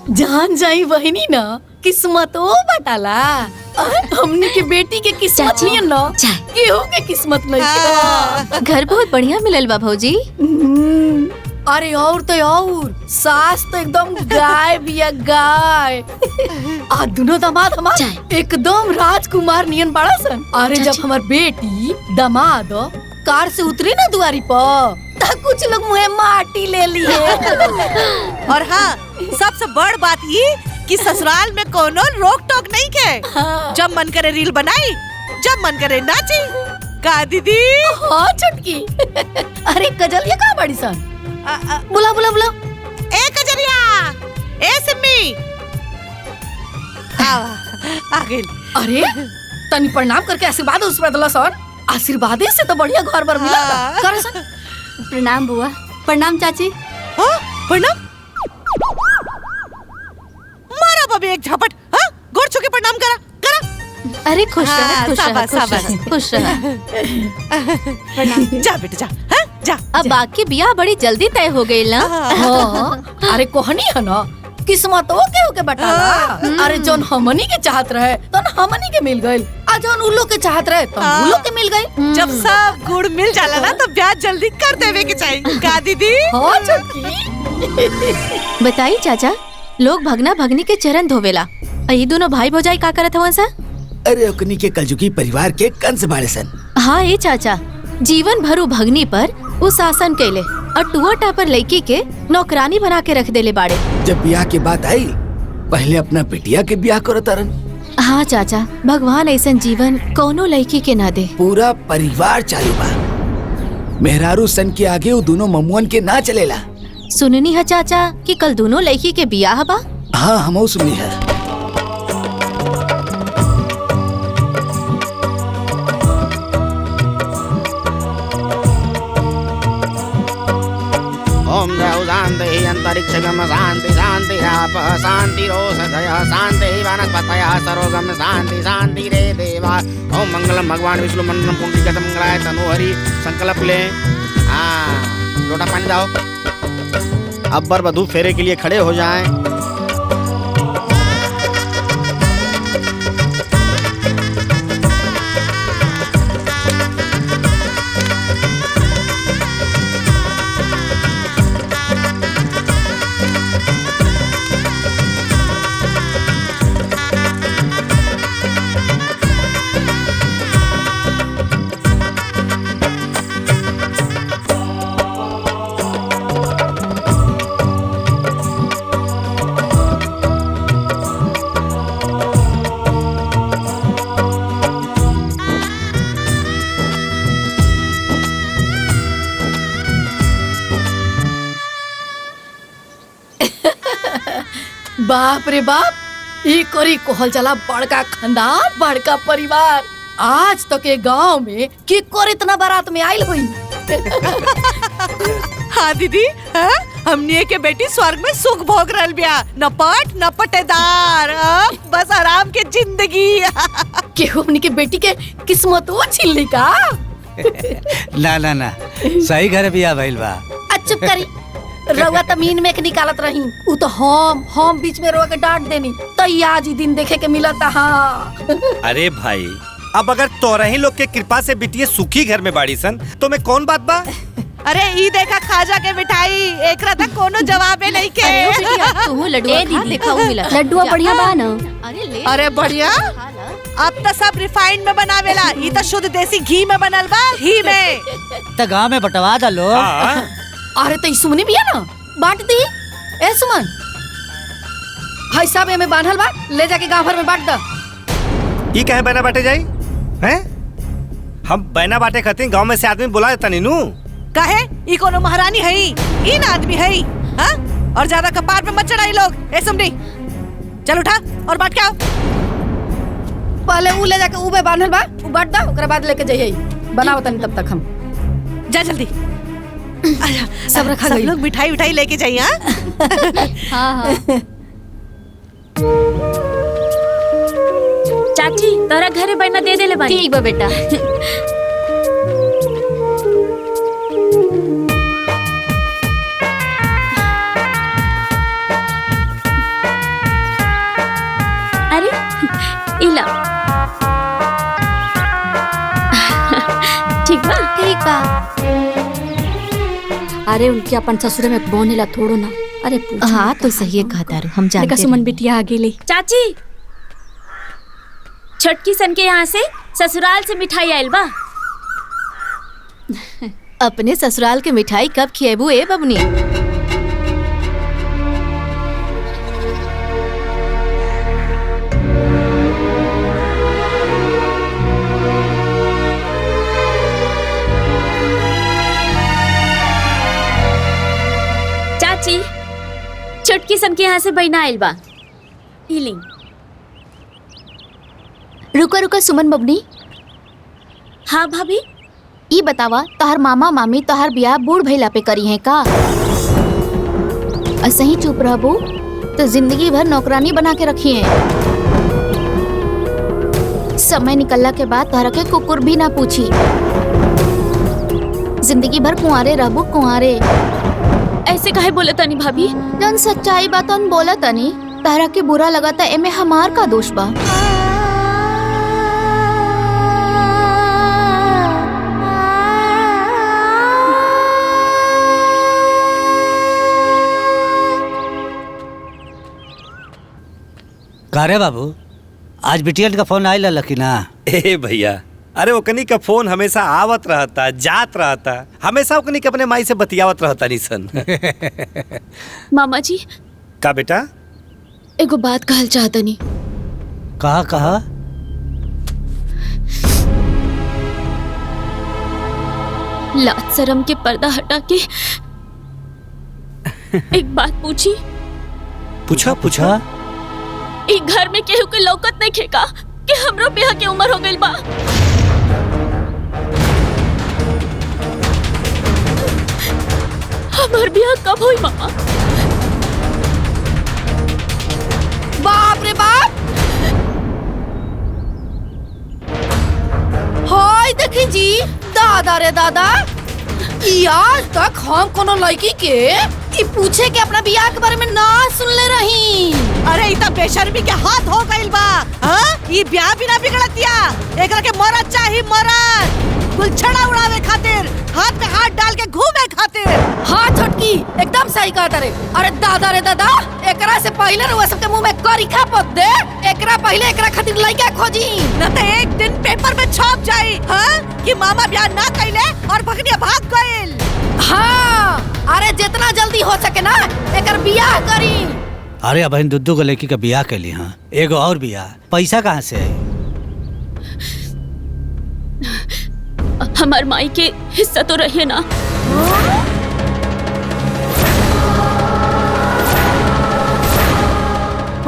जान जाई वही ना, किस्मत ओ बटाला। हमनी के बेटी के किस्मत नहीं ना, केहू के किस्मत नहीं। घर बहुत बढ़िया मिलल बा भौजी। अरे और तो और सास तो एकदम गाय बिया गाय। आ दोनों दामाद हमार एकदम राजकुमार नियन बड़ा सन। अरे जब हमार बेटी दामाद कार से उतरी ना दुआरी पर, कुछ लोग मुँह माटी ले लिए। और हाँ, सबसे बड़ बात ये कि ससुराल में कोनो रोक टोक नहीं के। जब मन करे रील बनाई, जब मन करे नाची। का दीदी? हाँ छुटकी। अरे कजलिया कहाँ बड़ी सन? बुला। ए कजरिया, ए सिम्मी, आ गई। अरे तनी प्रणाम करके आशीर्वाद उस पर दला सर। आशीर्वाद से तो बढ़िया घर पर मिला था। कर सन। प्रणाम बुआ। प्रणाम चाची। प्रणाम। मारा बबी एक झपट। हाँ गोड़ छू के प्रणाम करा करा। अरे खुश रह, खुश रह, शाबाश, खुश शाबाश। रह, खुश रह। जा बेटा जा। हाँ जा। अब बाकी ब्याह बड़ी जल्दी तय हो गई ना। हाँ, अरे कोहनी है ना किस्मतों के बटाला। अरे जोन हमनी के चाहत रहे तो हमनी के मिल गइल, आ जोन उल्लू के चाहत रहे तो उल्लू के मिल गइल। जब सब गुड़ मिल जाला ना तो ब्याह जल्दी कर देवे के चाहिए का दीदी? हाँ छोटकी। बताई चाचा, लोग भगना भगनी के चरण धोवेला, ये दोनों भाई भौजाई का करत हवन सा? अरे ओकनी के कलजुगी परिवार के कंस बाड़े सन। हाँ ये चाचा, जीवन भरू भगनी पर वो शासन कैले और टुआ टापर लड़की के नौकरानी बना के रख देले बाड़े। जब ब्याह के बात आई पहले अपना बिटिया के ब्याह करो तारन। हाँ चाचा, भगवान ऐसा जीवन कोनो लड़की के ना दे। पूरा परिवार चालू बा। मेहरारू सन के आगे वो दोनों ममुअन के ना चलेला। सुननी है चाचा कि कल दोनों लड़की के ब्याह बा? हाँ हम सुनी है। ओम द्रौ शान्ति अंतरिक्षगम शान्ति शान्ति आप शान्ति रोषधय शान्ति वनस्पतयः सर्वगम शान्ति शान्ति रे देवा। ओम मंगलम भगवान विष्णु मंडलम पुंडरीकाक्षं मंगलाय तनोहरि। संकल्प ले। हाँ लोटा पानी दाओ। अब वर वधू फेरे के लिए खड़े हो जाएं। बाप रे बाप, ई कोरी कोहल चला बड़का खानदान बड़का परिवार। आज तक के गांव में की कोर इतना बारात में आयल हुई। हाँ दीदी, हाँ? हमने के बेटी स्वर्ग में सुख भोग रहल बिया। न पट न पटेदार, बस आराम के जिंदगी। केहू हमनी के बेटी के किस्मत वो छिल्ली का। ना ना ना, सही घर बिया भइल बा। चुप करी। रउआ त मीन में के निकालत रही, उ तो हम बीच में रउआ के डांट देनी, तो आज ही दिन देखे के मिलता। हाँ अरे भाई, अब अगर तोरही लोग के कृपा से बिटिया सुखी घर में बाड़ी सन तो मैं कौन बात बा? अरे ई देखा खाजा के मिठाई, एकरा तक कोनो जवाबे नहीं के। तू लड्डू दिखाऊ मिला। लड्डू बढ़िया बा ना? अरे बढ़िया, अब तो सब रिफाइंड में बनावेला, ई तो शुद्ध देसी घी में बनल बा। घी में तो गांव में बंटवा दा लो। अरे तो सुमनी भी है ना, बांट दी। ए सुमन, भाई साहब में बांधल बा, ले जाके गांव भर में बांट दा। ई कहे बना बांटे जाई हैं? हम बहना बांटे खातिर गांव में से आदमी बुला देता नीनू। काहे? ई कोनो महारानी है? ई ना आदमी है? हाँ? और ज्यादा कपार पे मत चढ़ाई लोग। ए सुमनी, चल उठा और बांट के आओ। पहले ऊ ले जाके ऊ में बांधल बा, ऊ बांट दा, ओकरा बाद लेके जाइए। बनाओ तनी तब तक हम। जा जल्दी। सब रखा सब लोग मिठाई उठाई लेके जाइए। हाँ हाँ। चाची तोरा घरे बना दे देले बानी। ठीक बा बेटा। अरे इला ठीक बा? ठीक बा। अरे उनके अपन ससुर में बोनेला थोड़ो ना। अरे हाँ तो सही कहा तारू, हम जानते। सुमन बिटिया आ गेली। चाची छोटकी सन के यहाँ से ससुराल से मिठाई आयल बा। अपने ससुराल के मिठाई कब खिएबू ए बबनी? चाची छोटकी सन के यहाँ से बहना आयल बा। इलिंग रुका रुका सुमन बबनी। हाँ भाभी। ई बतावा तोहर मामा मामी तोहर ब्याह बूढ़ भइला पे करी है का? असही चुप रहबू तो जिंदगी भर नौकरानी बना के रखी है। समय निकलला के बाद तोहरा के कुकुर भी ना पूछी। जिंदगी भर कुंवारे रहबू कुंवारे। ऐसे काहे बोले तनी भाभी? जन सच्चाई बात हम बोला तनी। तोहरा के बुरा लगा था एमे हमार का दोष बा? का रे बाबू, आज बिटियन का फोन आइला लकी ना? ए भैया, अरे ओकनी का फोन हमेशा आवत रहता, जात रहता, हमेशा ओकनी के अपने माई से बतियावत रहता निसन। मामा जी। का बेटा? एगो बात कहल चाहतनी। कहा कहा? लाज शर्म के पर्दा हटा के एक बात पूछी। पूछा पूछा। एक घर में केहू के लौकत नहीं खेका कि हमरो ब्याह के उम्र हो गइल बा। हमार ब्याह कब होई मामा? बाप रे बाप। हाय देखी जी, दादा रे दादा, आज तक हम कोनो लड़की के ई पूछे के अपना बियाह के बारे में ना सुनले रही। अरे इतना बेशर्मी के हाथ हो गइल बा। हाँ? ई ब्याह भी ना बिगड़तिया। एकरा के मरद चाही मरद। गुलछड़ा उड़ावे खातिर, हाथ में हाथ डाल के घूमे खातिर। हाँ छोटकी, एकदम सही कहा तारे। अरे दादा रे दादा, एकरा से पहले रुआ सबके मुंह में करिखा पत दे। एकरा पहले एकरा खातिर लड़का खोजी। न तो एक दिन पेपर में छप जाई, हाँ? कि मामा ब्याह ना कइले और भगनिया भाग गइल। हाँ, अरे जितना जल्दी हो सके ना एकर बियाह करी। अरे अब दुद्दू को लड़की का बियाह के लिए। हाँ, एगो और बियाह। पैसा कहाँ से है? हमार माई के हिस्सा तो रहे ना।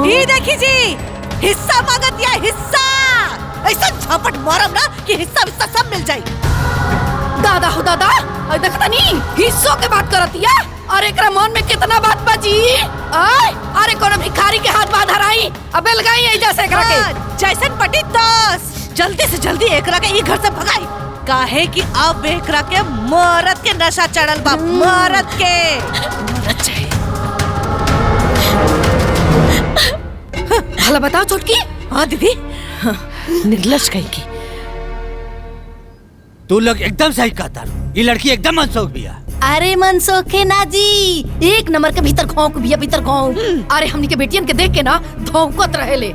ये देखी जी, हिस्सा मांगत या हिस्सा। ऐसा झपट मारम ना कि हिस्सा हिस्सा सब मिल जाए। दादा हो दादा, अरे देखता नहीं हिस्सों के बात करतिया। अरे एकरा मन में कितना बात बाजी। अरे कोनो भिखारी के हाथ बांध हराई। अबे लगाई ऐजा से एकरा के। जैसन पटी तोस। जल्दी से जल्दी एकरा के ई घर से भगाई। काहे कि अब एकरा के मरद के नशा चढ़ल बा। मरद के मरद चाहिए। भला बताओ छोटकी। हाँ दीदी, निर्लज कही की। तू लोग एकदम सही कहता। ये लड़की एकदम मनसोख बिया। अरे मनसोखे ना जी, एक नंबर के भीतर घोंक बिया, भीतर घोंक। अरे हमनी के बेटियन के देख के ना धौंकत रहेले।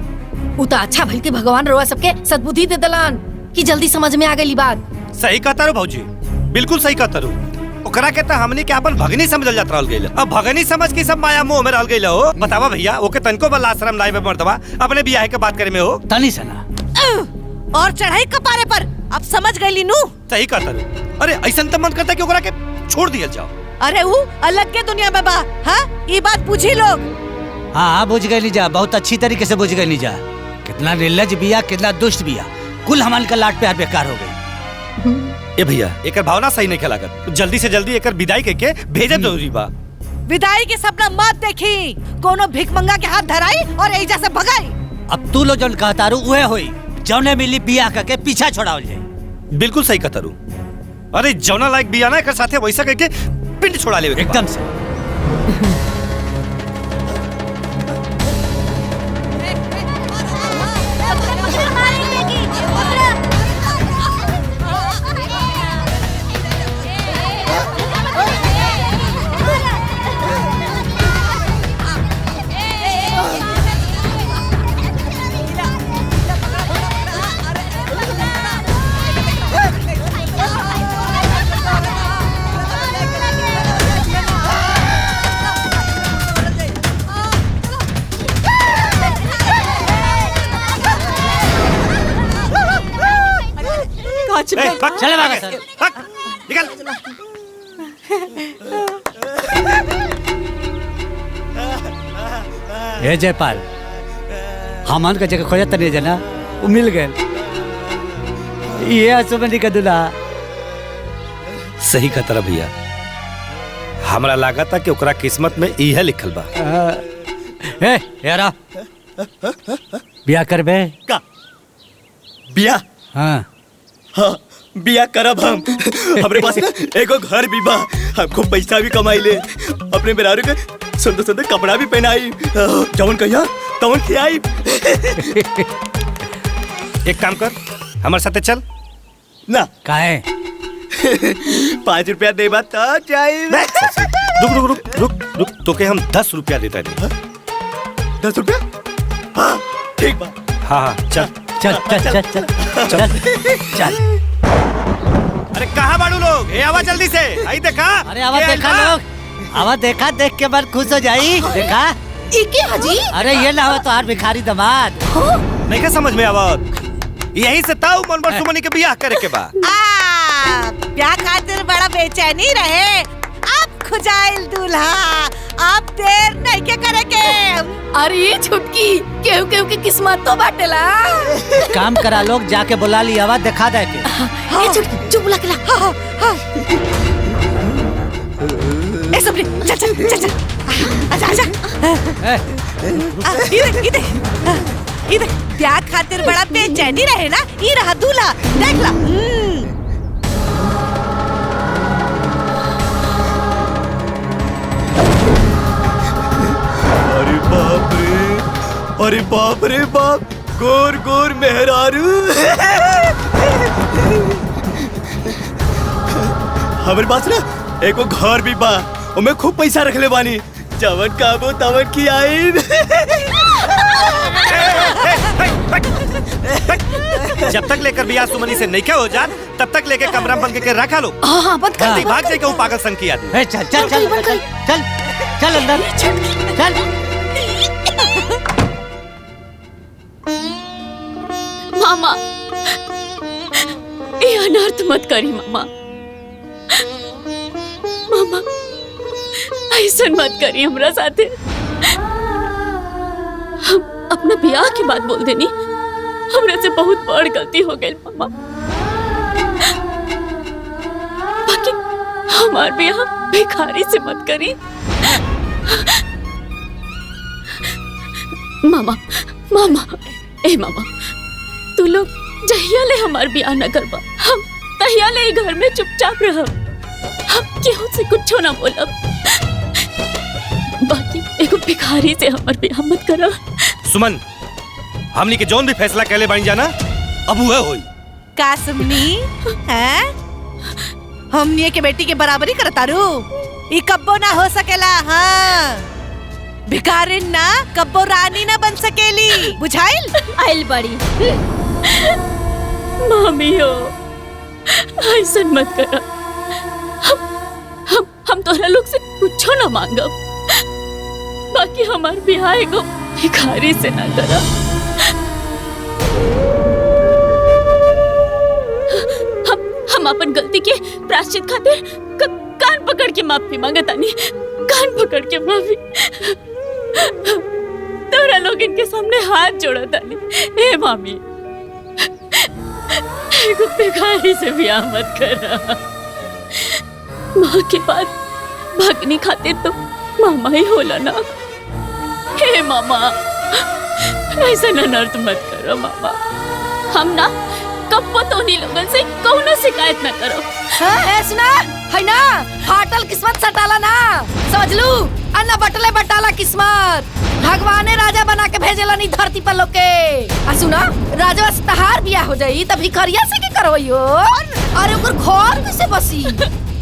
उता अच्छा भल के भगवान रोआ सबके सद्बुद्धि दे दलान कि जल्दी समझ में आ गई बात। सही कहता रो भौजी, बिल्कुल सही कहता रो। ओकरा के त हमनी के अपन भगनी समझल जात रहल गइल। अब भगनी समझ के सब माया मोह में रहल गइल हो। बतावा भैया, ओके तनको बला आश्रम लाई में मर्दवा अपने बियाह के बात करे में हो। तनी सना और चढ़ाई कपारे पर। अब समझ गई नू। सही कहता रो। अरे ऐसा तो मन करता कि ओकरा के छोड़ दिया जाओ। अरे वो अलग के दुनिया में बा। हाँ, ये बात पूछी लोग। हाँ, बुझ गई जा, बहुत अच्छी तरीके से बुझ गई जा। कितना निर्लज बिया, कितना दुष्ट बिया। कुल हमाल का लाट प्यार बेकार हो गई। ए भैया, एकर भावना सही नहीं लागत। जल्दी से जल्दी एकर विदाई करके भेजब जरूरी बा। विदाई के सपना मत देखी। कोनो भिखमंगा के हाथ धराई और एजा से भगाई। अब तू लो जौन कहता रू उहे होई। जौने मिली बियाह करके पीछा छोड़ावल जाए। बिल्कुल सही कहता रू। अरे जौना लायक बिया ना एकर साथे वैसा करके पिंड छोड़ा ले एकदम से। चले भागा सर। निकल। हे जयपाल, हमन का जगह खोजत नहीं जना। वो मिल गए। ये आसुमनी का दूल्हा। सही कहता भैया, हमरा लगा था कि ओकरा किस्मत में इहे लिखल बा। ए यारा बिया करबे का बिया? हाँ हाँ बिया करब हम। हमरे पास ना एगो घर भी बा, हमको पैसा भी कमाई ले, अपने मेहरारू के सुंदर सुंदर कपड़ा भी पहनाई, जवन कहिया तवन खियाई। एक काम कर, हमारे साथे चल ना। काहे? 5 रुपया देबा तो जाई। रुक रुक रुक रुक रुक, तो के हम 10 रुपया देता है। 10 रुपया? हाँ ठीक बा। हाँ चल चल चल चल चल चल। अरे कहाँ बाड़ू लोग? ए आवा जल्दी से, आई देखा। अरे आवा देखा लोग, आवा देखा, देख के मन खुश हो जाई। देखा इके हाजी? अरे ये ना हो तो आर भिखारी दामाद। नहीं क्या समझ में आवत? यही से ताऊ मनबर सुमनी के बियाह करे के बा। ब्याह खातिर बड़ा बेचैनी रहे, अब खुजाइल दूल्हा, अब देर नहीं के करे के। अरे ये छुटकी, केहू केहू की किस्मत तो बाटेला। काम करा लोग, जाके बुला लिया आवा दिखा दे के। ये छुटकी चुप बुला के ला। ए सबरी चल चल चल चल, आजा आजा। इधर ब्याह खातिर बड़ा बेचैनी रहे ना, ये रहा दूल्हा, देख ला। अरे बाप रे, अरे बाप रे बाप, गोर गोर मेहरारू। हमारे पास ना एको घर भी बा, मैं खूब पैसा रख ले बानी, जवन काबो तवन की आई। जब तक लेकर बियाह सुमनी से नहीं क्या हो जात, तब तक लेके कमरा बंद के रखा लो। हाँ बंद कर दे। भाग जाए कहूँ पागल संग की आदमी। चल चल चल चल चल चल अंदर चल। मामा ये अनर्थ मत करी मामा। मामा ऐसा मत करी हमरा साथे। हम अपना ब्याह की बात बोल देनी, हमरा से बहुत बड़ गलती हो गई मामा। बाकी हमार ब्याह भिखारी से मत करी। मामा मामा ए मामा, तू लोग जहिया ले हमार ब्याह न करबा, हम तहिया ले घर में चुपचाप रहब, हम केहू से कुछ ना बोलब। बाकी एगो भिखारी से हमार ब्याह मत करा। सुमन, हमनी के जोन भी फैसला कहले बन जाना, अब वो होई। का सुमनी हैं? हमनी के बेटी के बराबरी करतारू, ई कब्बो ना हो सकेला। हाँ, भिखारिन ना कब्बो रानी ना बन सकेली, बुझाइल? आइल बड़ी मामी हो, ऐसा मत करा। हम तोहरा लोग से कुछो ना मांगब, बाकी हमार ब्याह एगो भिखारी से ना करा। हम अपन गलती के प्रायश्चित खातिर कान पकड़ के माफी मांगतानी, कान पकड़ के माफी। तोरा लोग इनके सामने हाथ जोड़तानी। ए मामी, एगो भिखारी से ब्याह मत करा। माँ के बाद भगनी खातिर तो मामा ही होला ना। हे मामा, ऐसा अनर्थ मत करो मामा। हम ना कब तो नहीं लोगन से कौनो शिकायत न करो। सुना है ना, फाटल किस्मत सटाला ना, समझ लू। अन्ना बटले बटाला किस्मत, भगवाने राजा बना के भेजेला नहीं धरती पर लोग के। आ सुना, राजवा से तहार बियाह हो जाई तब भिखरिया से के करवइयो। अरे ओकर घर में से बसी।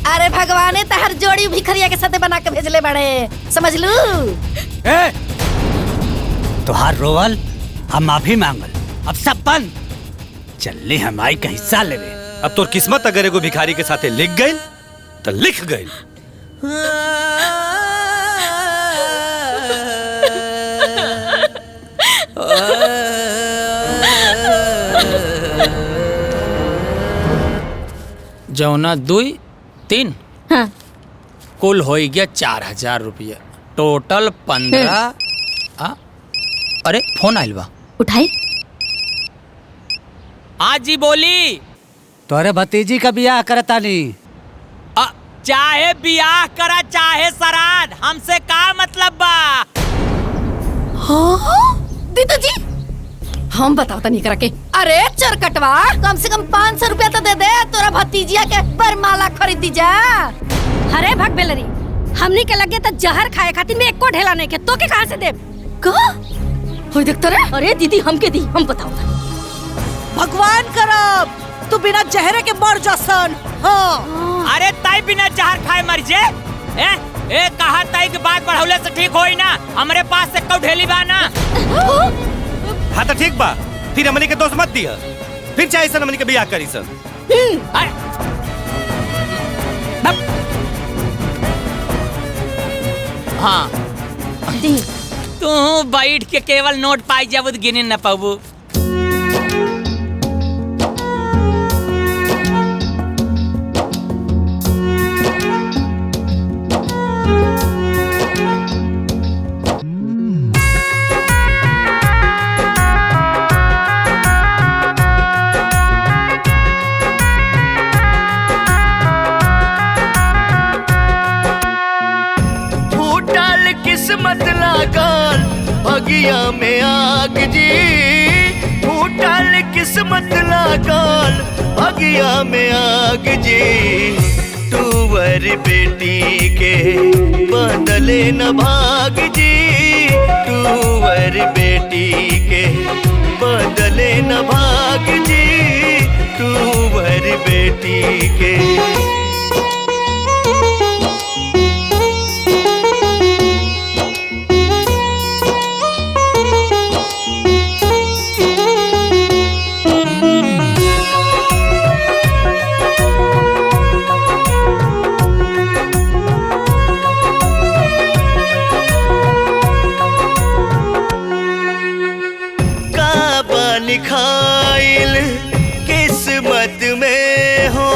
अरे भगवाने तहार जोड़ी भिखरिया के साथे बना के भेजले बड़े, समझ लू। तुहार रोवल हम माफी मांगल, अब सब बंद। चलने हमारी का हिस्सा लेवे। अब तोर किस्मत अगर एगो भिखारी के साथे लिख गई तो लिख गई। जौना 2 3 हाँ। कुल हो गया 4000 रुपया, टोटल 15। 15। अरे फोन आइल बा, उठाई। उठाई। हेलो। हेलो। हाँ जी बोली। तोरे भतीजी का बियाह करता नहीं। चाहे बियाह करा चाहे श्राद्ध, हमसे का मतलब बा? हाँ? दीदी जी हम बताओ नहीं करा के। अरे चरकटवा कम से कम 500 रुपया तो दे दे, तोरा भतीजिया के बरमाला खरीद दी जा। अरे भग बेलरी, हमनी के लगे तो जहर खाए खातिर में एको ढेला नहीं के, तो के कहां से दे? होई देखता रे। अरे दीदी हमके दी, हम बताओ। भगवान करब तू बिना जहरे के मर जासन। हाँ। अरे ताई बिना जहर खाए मर जे। ए कहा ताई की बात बढ़ौले से ठीक होई ना? हमरे पास से कौ ढेली बा ना। हाँ तो ठीक बा, फिर हमनी के दोस्त मत दिया, फिर चाहे सन हमनी के बियाह करी सन। हाँ तू बैठ के केवल नोट पाई जाबुद गिने न पाबू। किस्मत लागल भगिया में आग जी, फूटल किस्मत लागल भगिया में आग जी। टूवर बेटी के बदले न भाग जी, टूवर बेटी के बदले न भाग जी, टूवर बेटी के। लिखाइल किस्मत में हो,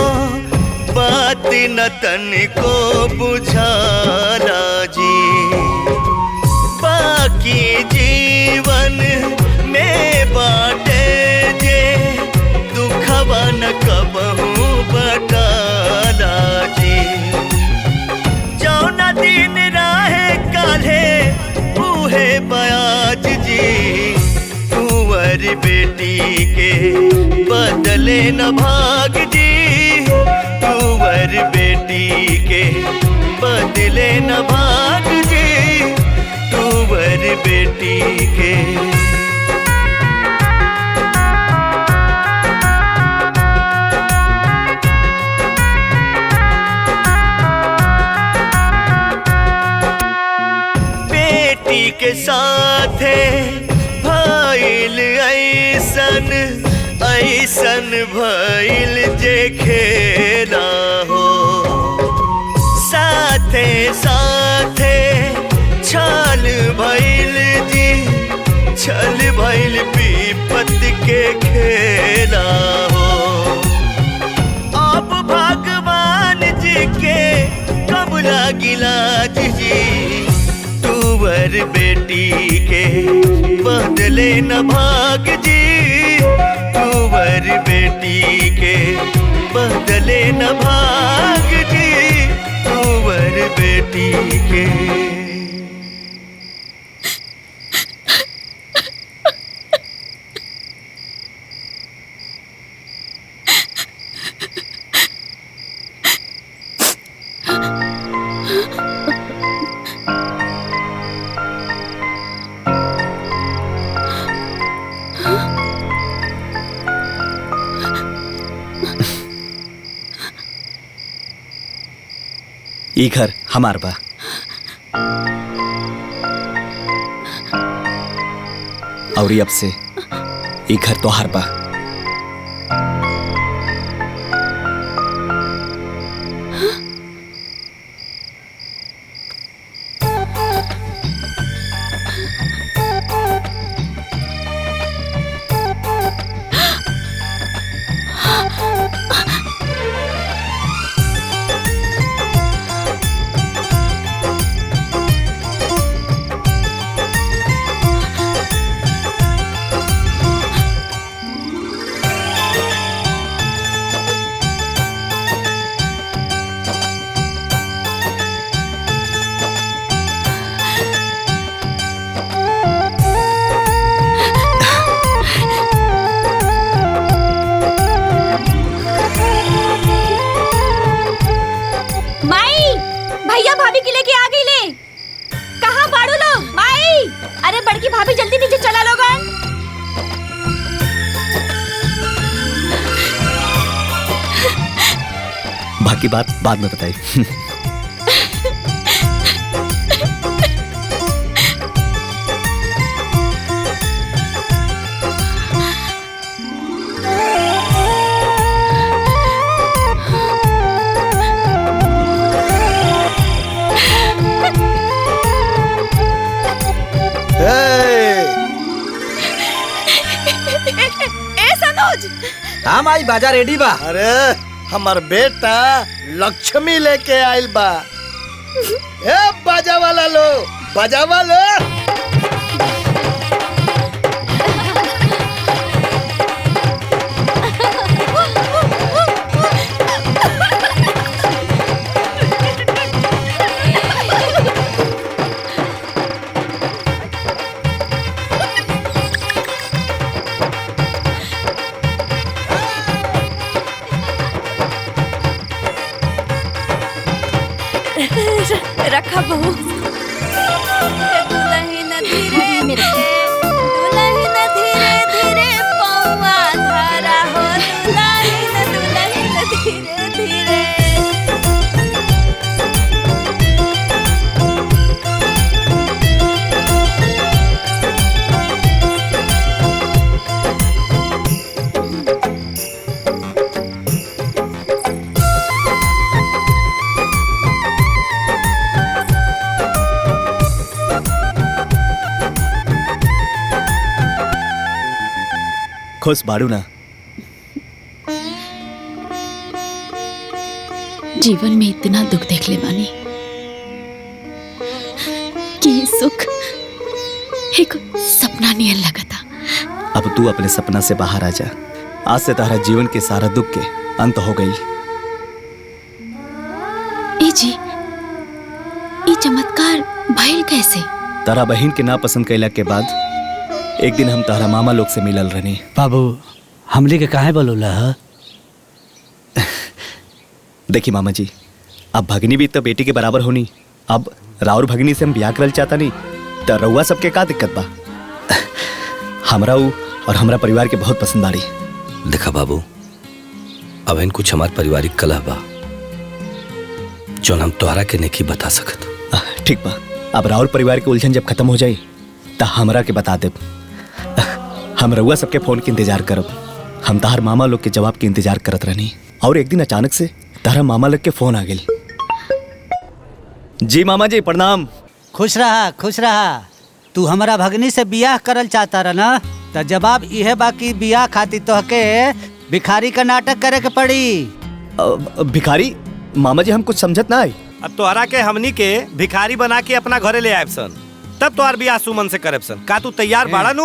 बात न तन को बुझाला जी। बाकी जीवन में बाटे जे, दुखवा न कबहू बटाला जी। जौना दिन राहे काल्हे बूहे बयाज जी, बेटी के बदले न भाग जी, टूवर बेटी के बदले न भाग जी, टूवर बेटी के। बेटी के साथे भइल ऐसन ऐसन भइल जे खेला हो, साथे साथे छल भइल जी, छल भइल विपत के खेला हो। अब भगवान जी के कब लागिला जी, टूवर बेटी के बदले न भाग जी, टूवर बेटी के बदले न भाग जी, टूवर बेटी के। ई घर हमार बा, और अब से ई घर तोहार बा। बाकी बात बाद में बताई। हाँ माई बाजा रेडी बा। अरे हमार बेटा लक्ष्मी लेके आइल बा। ए बाजा वाला लो, बाजा वाला। रखा बहू। दुल्हन धीरे धीरे, दुल्हन धीरे धीरे पौआ धरा हो, दुल्हन धीरे धीरे। खुश बाड़ू ना? जीवन में इतना दुख देख ले बानी कि ये सुख एक सपना नियन लगा था। अब तू अपने सपना से बाहर आ जा। आज से तारा जीवन के सारा दुख के अंत हो गई। ए जी, ये चमत्कार भइल कैसे? तारा बहन के ना पसंद कैला के बाद एक दिन हम तारा मामा लोग से मिलल रहनी। बाबू हमली के काहे बोलूला? देखी मामा जी, अब भगनी भी तो बेटी के बराबर होनी। अब राउर भगनी से हम ब्याह करल चाहता नहीं तो रउआ सबके का दिक्कत बा? हमरा ऊ और हमरा परिवार के बहुत पसंद आड़ी। देखा बाबू, अब इन कुछ हमार पारिवारिक कलह बा जो हम तोहरा के नहीं बता सकत। ठीक बा, अब राउर परिवार के उलझन जब खत्म हो जाई तो हमरा के बता दे। हम रउआ सबके फोन के इंतजार करब। हम तार मामा लोग के जवाब के इंतजार करत रहनी और एक दिन अचानक से तारा मामा लोग के फोन आ गई। जी मामा जी प्रणाम। खुश रहा खुश रहा। तू हमारा भगनी से बियाह करल चाहता रहा ना, तो जवाब यह बाकी बियाह खातिर तोहके भिखारी का नाटक करे के पड़ी। भिखारी? मामा जी हम कुछ समझत ना आई। अब तोहरा के हमनी के भिखारी बना के अपना घरे ले आए सन, तब तोहार बियाह सुमन से करब सन। का तू तैयार बाड़ा नू?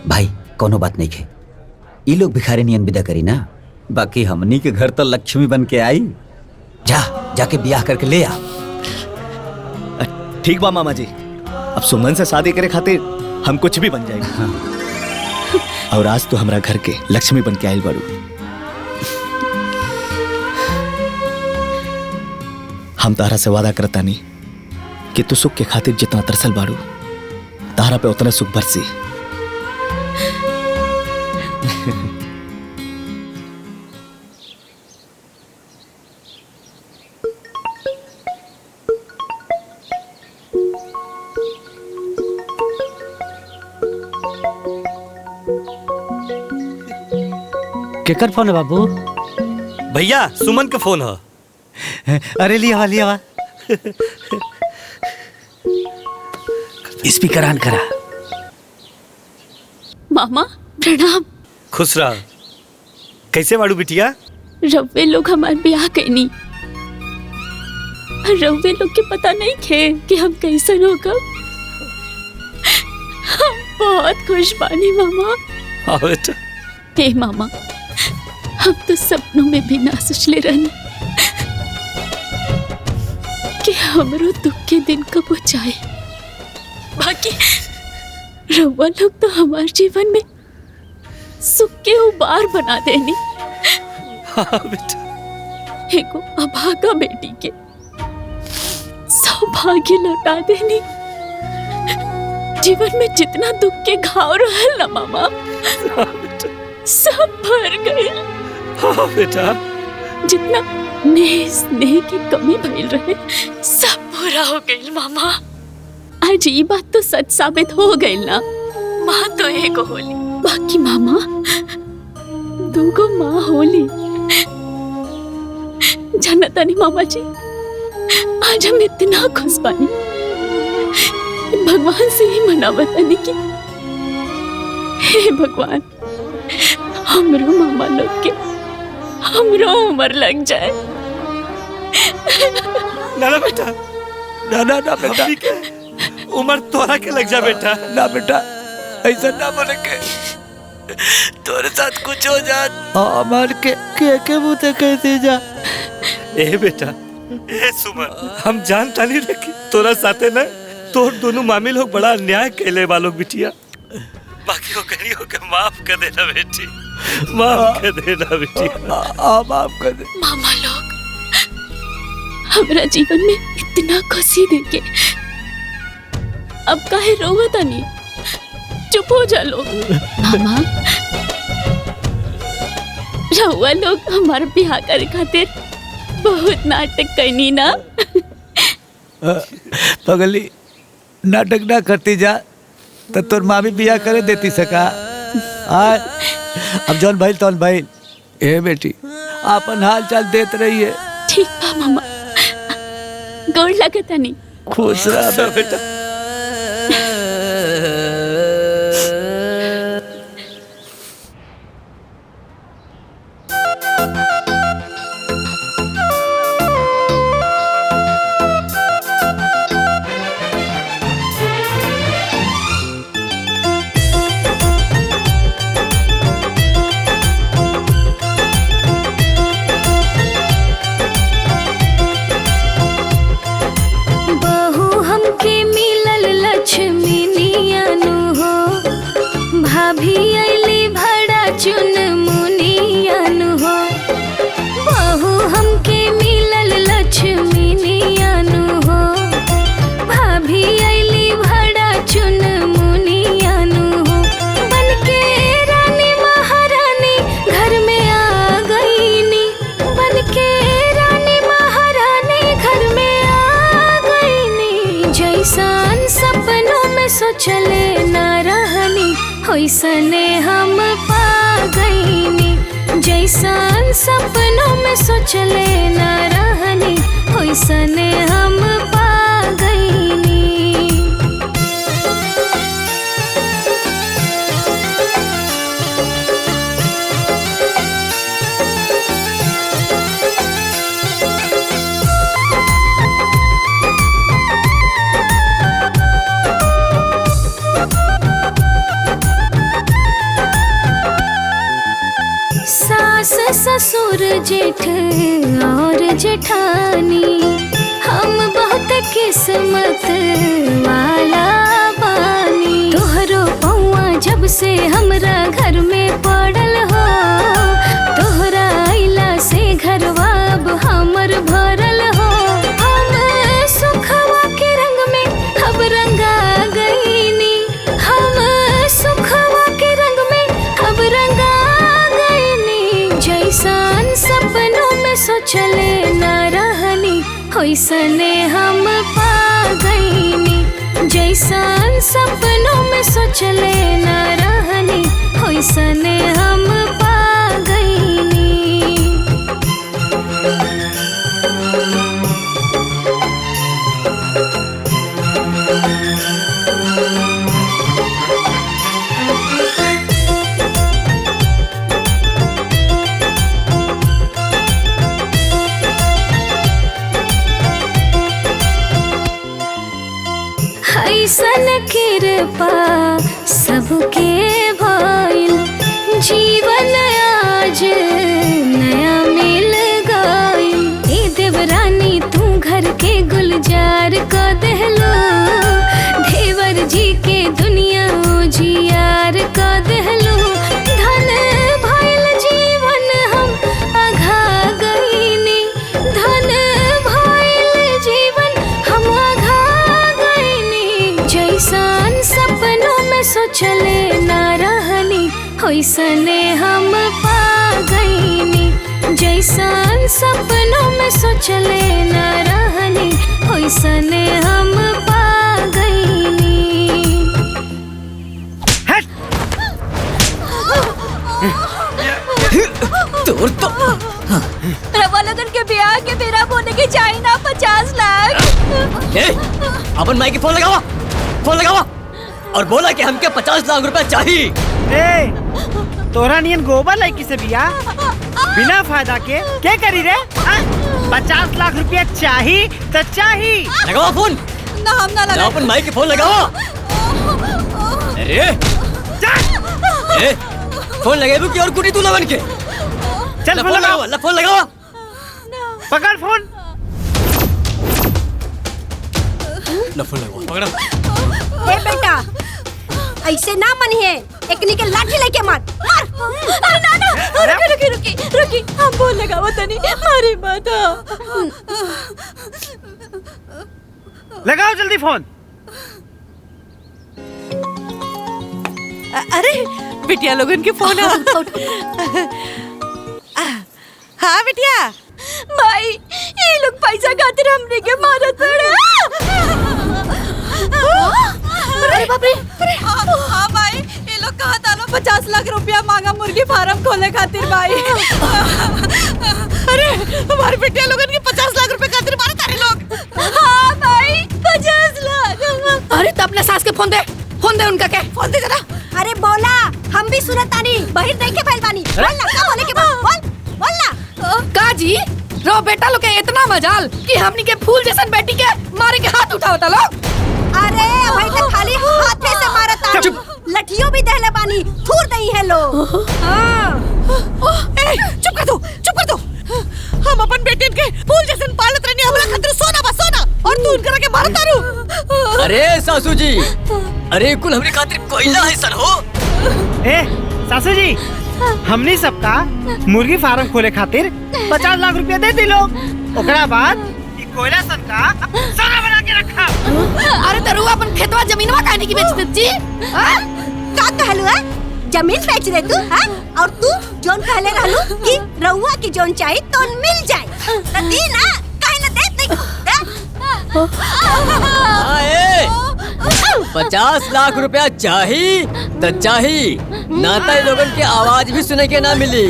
भाई कोनो बात नहीं है, ये लोग भिखारी नियन विदा करी ना, बाकी हमनी के घर तो लक्ष्मी बन के आई। जाके ब्याह करके ले आ। ठीक बा मामा जी, अब सुमन से शादी करे खातिर हम कुछ भी बन जाएंगे। हाँ। और आज तो हमारा घर के लक्ष्मी बन के आयल बाड़ू। हम तारा से वादा करता नहीं कि तू सुख के खातिर जितना तरसल बाड़ू तारा पे उतना सुख बरसी। केकर फोन है बाबू? भैया सुमन का फोन है। अरे लिया लिया स्पीकर ऑन करा। मामा प्रणाम। खुश रह। कैसे बाड़ू बिटिया? रव्वे लोग हमार ब्याह कैनी, रव्वे लोग के पता नहीं खे कि हम कैसन होगा। हम बहुत खुश बानी मामा। हाँ बेटा। हे मामा, हम तो सपनों में भी ना सोचले रहनी कि हमरो दुख के दिन कब जाए। बाकी रउआ लोग तो हमारे जीवन में सुख के उबार बना देनी। हाँ बेटा। एगो अभागा बेटी के सौभाग्य लौटा देनी। जीवन में जितना दुख के घाव रहल ना मामा, सब भर गए। हाँ बेटा। जितना स्नेह की कमी भइल रहे सब पूरा हो गई मामा। आज ये बात तो सच साबित हो गई ना। माँ तो एक होली बाकी मामा दूगो माँ होली। जानता नहीं मामा जी, आज हम इतना खुश बानी भगवान से ही मनावता नहीं कि हे भगवान हमरो मामा लोग के हमरो उम्र लग जाए। ना बेटा, ना बेटा, उम्र तोरा के लग जा बेटा। ना बेटा, ऐसा ना बोले के तोरे साथ कुछ हो जात हमार के मुझे कैसे जा। ए बेटा, ए सुमन, हम जानता नहीं रखी तोरा साथे ना तोर दोनों मामी लोग बड़ा अन्याय कैले वालों बिटिया। बाकी वो करियो के माफ कर देना बेटी, माफ कर देना बिटिया, माफ कर दे। मामा लोग हमरा जीवन में इतना खुशी देके अब काहे रोवता नहीं, चुप हो जा लो। मामा रहुआ लोग हमारे बियाह करे खातिर बहुत नाटक करनी ना। पगली नाटक ना करती जा तो तोर मामी बिया करे देती सका। अब जौन भाई तौन भाई। ए बेटी आपन हाल चाल देत रही है। ठीक बा मामा, गोड़ लगता नहीं। खुश रह बेटा। चले ना रहनी होइसने हम पा गईनी। जैसन सपनों में सोचले ना रहनी होइसने हम पा गईनी। सास ससुर जेठ और जेठानी हम बहुत किस्मत वाला बानी। तोहरो पौआ जब से हमरा घर में पड़ल हो, तोहरा आइला से घरवा अब हमर भरल हो। हम सुखवा के रंग में अब रंगा गईनी, हम सुखवा के रंग में अब रंगा जैसन सपनों में सोचले ना रहनी होइसने हम पा गईनी। जैसन सपनों में सोचले ना रहनी होइसने हम पा गईनी। ऐसन कृपा सबके भइल, जीवन आज नया मिल गइल। ए देवरानी तू घर के गुलजार क देहलो, देवर जी के दुनिया उजियार क देहलो। धन भइल जीवन हम आघा गईनी, धन भइल जीवन हम आघा जैसन सपनों में सोचले ना रहनी होइसने हम पा गईनी। जैसन सपनों में सोचले न रहनी ओइसने हम पा गईनी। तोर तो रवा लगन के ब्याह के बेरा बोने के चाहिए ना 50 लाख। ए, अपन माई की फोन लगावा और बोला कि हमके 50 लाख रुपए चाहिए। ए, तोरा नियन गोबर लड़की से बिया बिना फायदा के क्या करी रे? 50 लाख रुपया चाहिए तो चाहिए। लगावा फोन। ना हम ना लगा। अपन माई की फोन लगावा। अरे ए, फोन लगाबू की और कुटी तू लवन के। चल फोन लगाओ। फोन लगावा। पकड़ फोन। फोन लगावा। पकड़। ए बेटा ऐसे ना मनिए, एकनी के लाठी लेके मार। ना ना रुकी हम बोल लगाओ तनी मारी माता। लगाओ जल्दी फोन। अरे बिटिया लोगन के फोन हाँ बिटिया। भाई ये लोग पैसा खातिर हमने के मारत पड़े। अरे बाप रे। हाँ भाई ये लोग कहा था 50 लाख रुपया मांगा मुर्गी फार्म खोले खातिर भाई। अरे हमारे बिटिया लोगन के 50 लाख रुपए खातिर मारे तारे लोग। हाँ भाई 50 लाख। अरे तो अपने सास के फोन दे उनका के। फोन दे जरा। अरे बोला हम भी सुनत तानी बहिर नहीं के फैल बानी। बोल ना क्या बोले के बोल ना। का जी रो बेटा लोग के इतना मजाल कि हमनी के फूल जैसन बेटी के मारे के हाथ उठावता लोग। अरे भाई तो खाली हाथे से मारता। लठियों भी दहले बानी थूर दई है लो। चुप कर दो। हम अपन बेटियन के फूल जैसन पालत रहनी, हमरा खातिर सोना बा सोना और तू उनकरा के मारत तारू। अरे सासू जी, अरे कुल हमरे खातिर कोयला है सन हो। ए सासू जी, हमनी सबका मुर्गी फार्म खोले खातिर 50 लाख रुपया दे दी लोग। ओकरा बाद कोयला सन का सोना बना के रखा। अरे तो रुआ अपन खेतवा जमीनवा काहे की बेच देत जी? का कहलू है? जमीन बेच दे तू? और तू जोन कहले रहलू कि रउआ की जोन चाहिए तो मिल जाए तो दी ना, काहे ना देत नहीं? 50 लाख रुपया चाहिए तो चाहिए, नाता इन लोगन की आवाज भी सुने के ना मिली।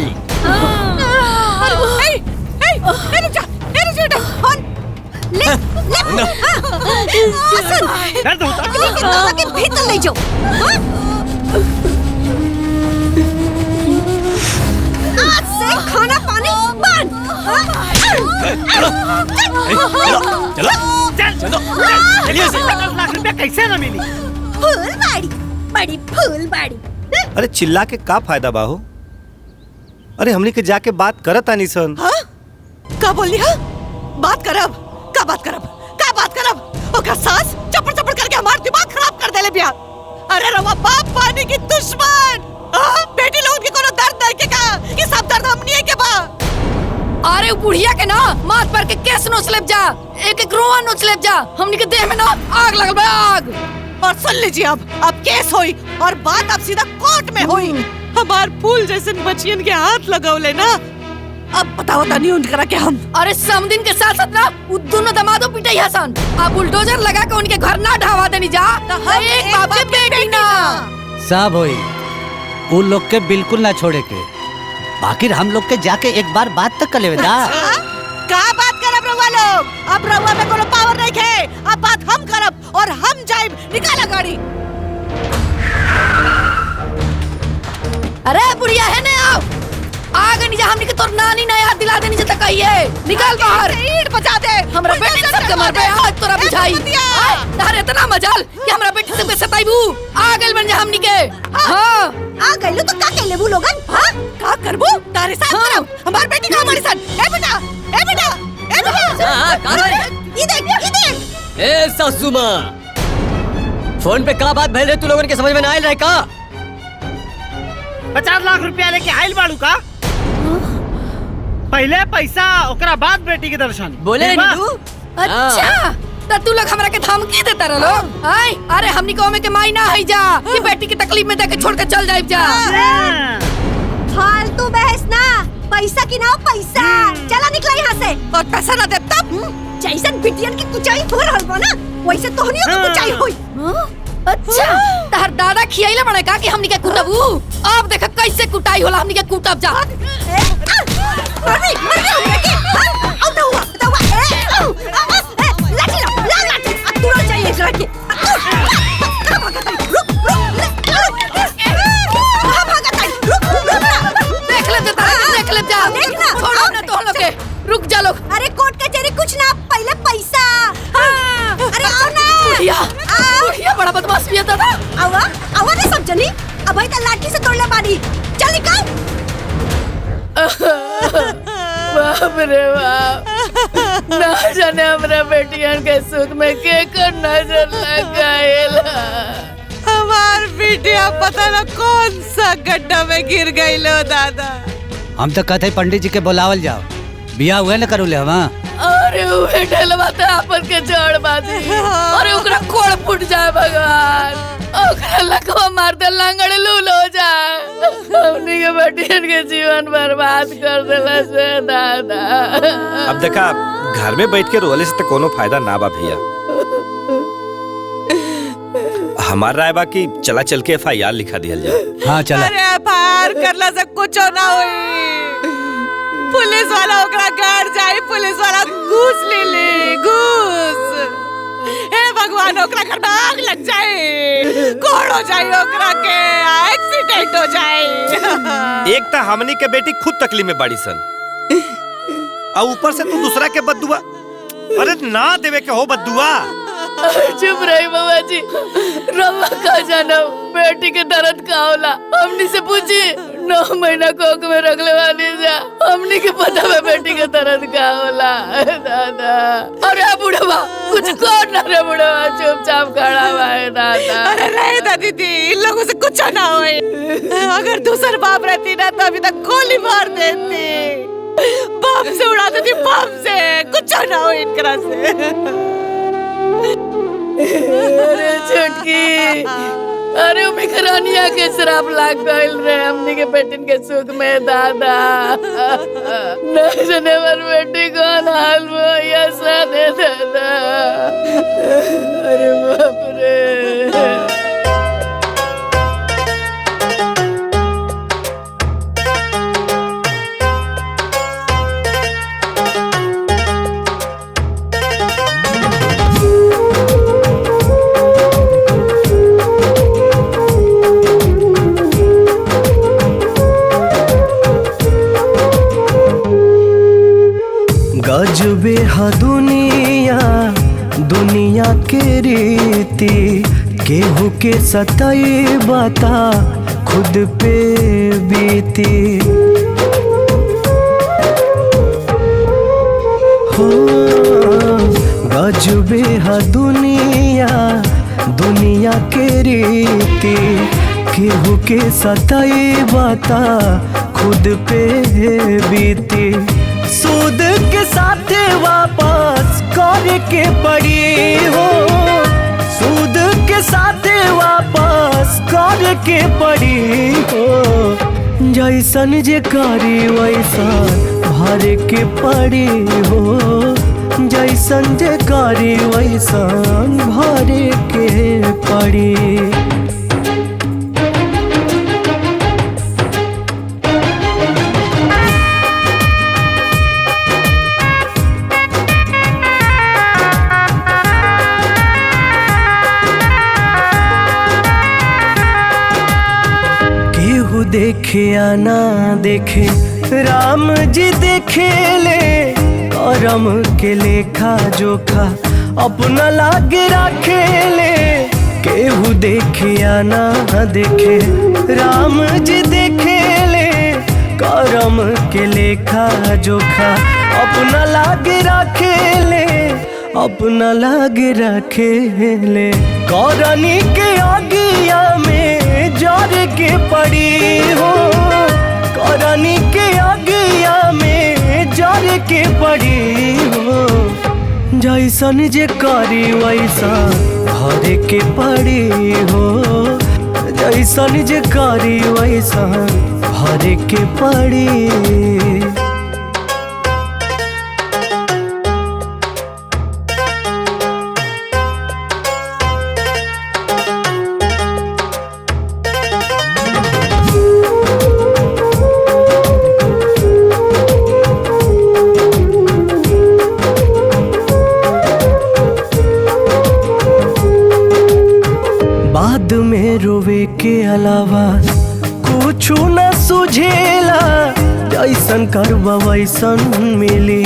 भीतर ले जाओ। आज से खाना पानी बंद। चलो चलिए। 50 लाख रुपया कैसे ना मिली? फूलबाड़ी, बड़ी फूलबाड़ी। अरे चिल्ला के का फायदा बाहो? अरे हमनी के जाके बात करत आनी सन। का बोली हा? बात करब। का बात करब? ओकर सास चपड़ करके हमार दिमाग खराब कर देले बिया। अरे रवा बाप पानी की दुश्मन। बेटी लोगन के कोनो दर्द नहीं के का कि सब दर्द हमनी के बा। अरे बुढ़िया के ना माथ पर के केस नोच लेब जा, एक रोआ नोच लेब जा। हमनी के देह में ना आग लगल बा आग। और सुन लीजिए अब केस होई और बात अब सीधा कोर्ट में होई। हमार फूल जैसे बचियन के हाथ लगावले ना, अब बताओ तानी उनकरा के हम। अरे समदिन के साथ साथ ना उ दोनों दमादो पिटाई हसन। अब बुलडोजर लगा के उनके घर ना ढावा देनी जा। एक बाप के बेटी ना सब होई, उन लोग के बिल्कुल ना छोड़े के। बाकी हम लोग के जाके एक बार बात तक कर लेवे दा। का बात करब रउआ लोग? अब रउआ में कोनो पावर नहीं है। अब बात हम करब और हम जाइब। निकाला गाड़ी। अरे बुढ़िया है ने आओ आगे नहीं जा। हमनी के तोर नानी ना याद दिला देनी जता कहिए। निकाल बाहर। ईंट बजा दे। हमरा बेटी सब के मर पे आज तोरा बुझाई। तारे इतना मजाल कि हमरा बेटी सब के सताइबू। आ गेल बन जा हमनी के। हां आ गइलो तो का कहले बू लोगन? हां का करबू? तारे साथ करब। हमार बेटी का हमारे साथ। ए बेटा हां का ई देख। ए सासू मां, फोन पे का बात भइल रे? तू लोगन के समझ में ना आइल रहे का? 50 लाख रुपया लेके आइल बाड़ू का? पहले पैसा ओकरा बाद बेटी के दर्शन बोले नीलू। अच्छा तो तू लोग हमरा के धमकी देता रहो। अरे हमनी को में के माई ना है जा कि बेटी की तकलीफ में देके छोड़ के चल जाइब जा। फालतू बहस ना, पैसा की ना पैसा। चला निकला यहाँ से। और पैसा ना दे तब जैसन बिटियन की कुचाई हो रहल बा ना वैसे तोहनियों की कुचाई होई। अच्छा तार दादा खियाइले बड़े का कि हमनी के कुटबू। अब देख कैसे कुटाई होला हमनी के कुटब जा। मरनी हमने के आओ दउआ लाठी ला लाठी तुरंत चाहिए एकरा के। रुक देख ले जा छोड़ो ना तो लोग के रुक जा लोग। अरे कोर्ट कचहरी कुछ ना पहले पैसा। अरे आओ ना बुढ़िया बड़ा बदमाश भी है दादा। आवा ना सब जनी अब भाई तो लाठी से तोड़ले बानी। चल निकल। बाप रे बाप ना जाने हमरा बेटियन के सुख में के कर नजर लगाएला। हमार बिटिया पता ना कौन सा गड्ढा में गिर गई लो दादा। हम तो कहते पंडित जी के बुलावल जाओ बिया हुए न करू ले हम। अरे उहे ढेलवा त आपन के जड़ बाजी। अरे ओकरा कोड़ फूट जाए भगवान। ओकरा लकवा मार दे लंगड़ लूल हो जाए। हमनी के बेटियन के जीवन बर्बाद कर देला से दादा। अब देखा घर में बैठ के रोले से तो कोनो फायदा ना बा भैया। हमार राय बा कि चला चल के FIR लिखा दिया जाए। हाँ चला। अरे FIR करला से कुछ ना होई। पुलिस वाला ओकरा घर जाई पुलिस वाला घूस ले घूस। हे भगवान ओकरा घर में आग लग जाए कोड़ हो जाए ओकरा के एक्सीडेंट हो जाए। एक तो हमनी के बेटी खुद तकलीफ में बाड़ी सन और ऊपर से तू दूसरा के बद्दुआ। अरे ना देवे के हो बद्दुआ। चुप रही बाबा जी। रवा का जाना बेटी के दर्द का होला हमनी से पूछी 9 महीना कोख में रखले वाली जा। हमनी के पता है बेटी के दर्द का होला दादा। अरे बुढ़वा कुछ कर ना रे बुढ़वा चुपचाप खड़ा हुआ है दादा। अरे नहीं दादी दी इन लोगों से कुछ ना होए। अगर दूसर बाप रहती ना तो अभी तक गोली मार देती बम से उड़ा देती बम से। कुछ ना हो इनकरा से। अरे छुटकी अरे मिखरानिया के शराब लाग गइल रे हमनी के बेटिन के सुख में दादा। न जाने मर बेटी कौन हाल में या सादे दादा। अरे बाप रे। गजबे हा दुनिया के रीति केहू के सताई बता खुद पे बीती। हो गजबे हा दुनिया के रीति केहू के सताई बता खुद पे बीती। सूद के साथ वापस करके पड़ी हो। सूद के साथ वापस करके पड़ी हो। जैसन जे करी वैसन भर के पड़ी हो। जैसन जे करी वैसन भर के पड़ी। देखे या ना देखे राम जी देखे ले करम के लेखा जोखा अपना लागे रखे ले। केहू देखे या ना देखे राम जी देखे ले करम के लेखा जोखा अपना लागे रखे ले। अपना लागे रखे ले करनी के आगिया में जर के पड़ी हो। करनी के आगिया में जर के पड़ी हो। जैसन जे करी वैसन भर के पड़ी हो। जैसन जे करी वैसन भरे के पड़ी। बाद में रोवे के अलावा कुछ न सुझेला, जैसन करबा वैसन मिली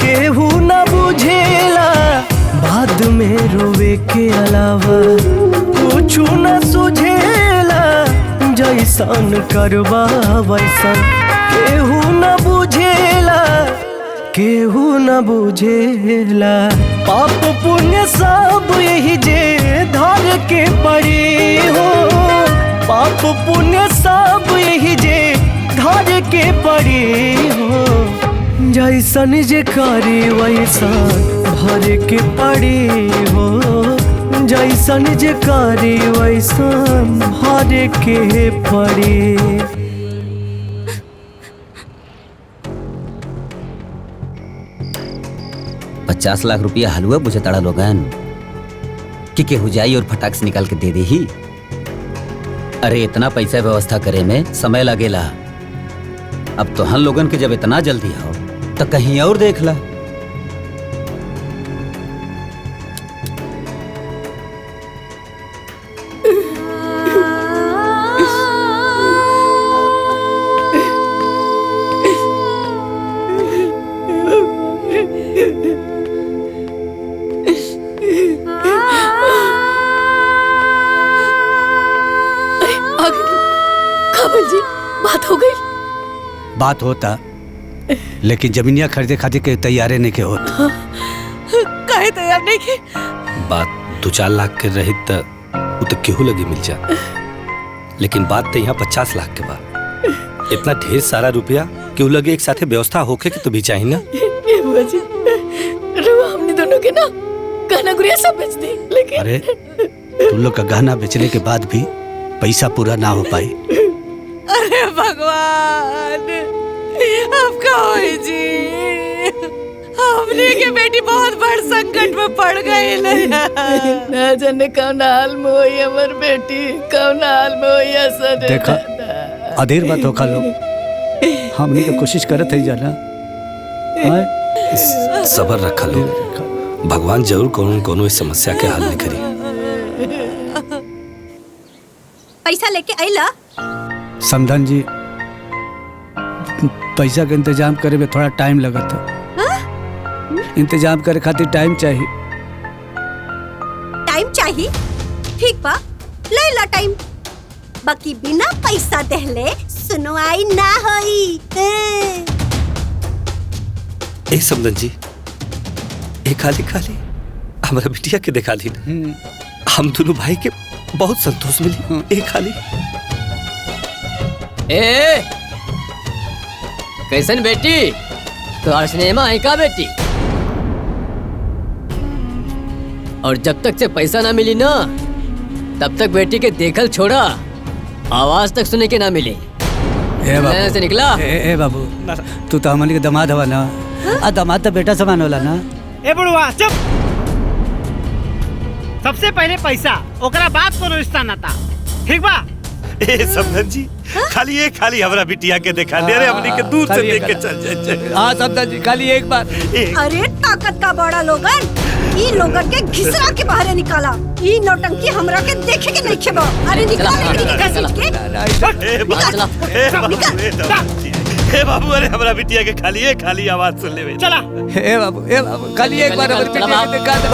केहू न बुझेला। बाद में रोवे के अलावा कुछ न सुझेला, जैसन करबा वैसन केहू न बुझेला, केहू न बुझेला। पाप पुण्य सब यही जे धर के पड़ी हो, पाप पुण्य सब यही जे धर के पड़ी हो। जैसन जे करी वैसन भर के पड़ी हो, जैसन जे करी वैसन भर के पड़ी। 50 लाख रुपया हलवा बुझे तड़ा लोगन कि केहू जाई और फटाक से निकाल के दे दे ही। अरे इतना पैसा व्यवस्था करे में समय लगेला। अब तो हम लोगन के जब इतना जल्दी हो तो कहीं और देख ला। जी बात हो गई। बात होता लेकिन जमीनिया खरीदे खातिर के तैयारे नहीं के होता। काहे तैयार नहीं के? बात 2-4 लाख के रही तो वो तो केहू लगी मिल जा, लेकिन बात तो यहाँ 50 लाख के बाद इतना ढेर सारा रुपया केहू लगे एक साथे व्यवस्था होके के तो भी चाहिए ना। ये बुआ जी रुआ हमने दोनों के ना गहना गुड़िया सब बेच दी, लेकिन अरे तुम लोग का गहना बेचने के बाद भी पैसा पूरा ना हो पाई। अरे भगवान अब का होई जी, हमने के बेटी बहुत बड़ संकट में पड़ गई। ना जाने कौन हाल में होई हमर बेटी, कौन हाल में होई असर। देखा अधेर बात होखा लोग, हमने तो कोशिश करत है जाना। सबर रखा लोग, भगवान जरूर कोनो कोनो इस समस्या के हल निकली। पैसा लेके आइला? समधन जी पैसा के इंतजाम करे में थोड़ा टाइम लगा था। इंतजाम करे खातिर टाइम चाहिए। टाइम चाहिए? ठीक बा ले ला टाइम, बाकी बिना पैसा देहले सुनवाई ना होई। ए समधन जी ए खाली खाली हमारा बिटिया के दिखा दी, हम दोनों भाई के बहुत संतोष मिली। ए खाली ए कैसन बेटी तो सिनेमा है का बेटी? और जब तक से पैसा ना मिली ना तब तक बेटी के देखल छोड़ा, आवाज तक सुने के ना मिले। ए बाबू से निकला। ए बाबू तू तो हमारे दामाद हवा ना, आ दामाद तो बेटा समान होला ना। ए बुढ़वा चुप। सबसे पहले पैसा, ओकरा बाद कोनो रिश्ता नाता, ठीक बा? ए समधन जी खाली ये खाली हमारा बिटिया के दिखा दे, अरे हमनी के दूर से देख के चल जाए। हाँ समधन जी खाली एक बार। अरे ताकत का बड़ा लोगन, ई लोगन के घिसरा के बाहर निकाला। ई नौटंकी हमरा के देखे के नहीं खेबा। अरे निकाल हे बाबू, अरे हमारा बिटिया के खाली आवाज सुन ले। चला हे बाबू खाली एक बार हमारी बिटिया के दिखा दे।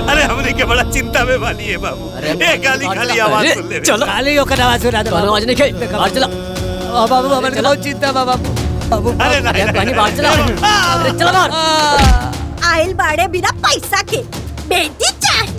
अरे हमने के बड़ा चिंता में वाली है बाबू। ए खाली आवाज सुन ले। चलो खाली होकर आवाज सुना दे। आवाज नहीं खाई बाहर चला। बाबू हमारे बहुत चिंता बाबू। अरे नहीं बाहर चला। अरे चला बाहर। आइल बाड़े बिना पैसा के बेटी चाहिए।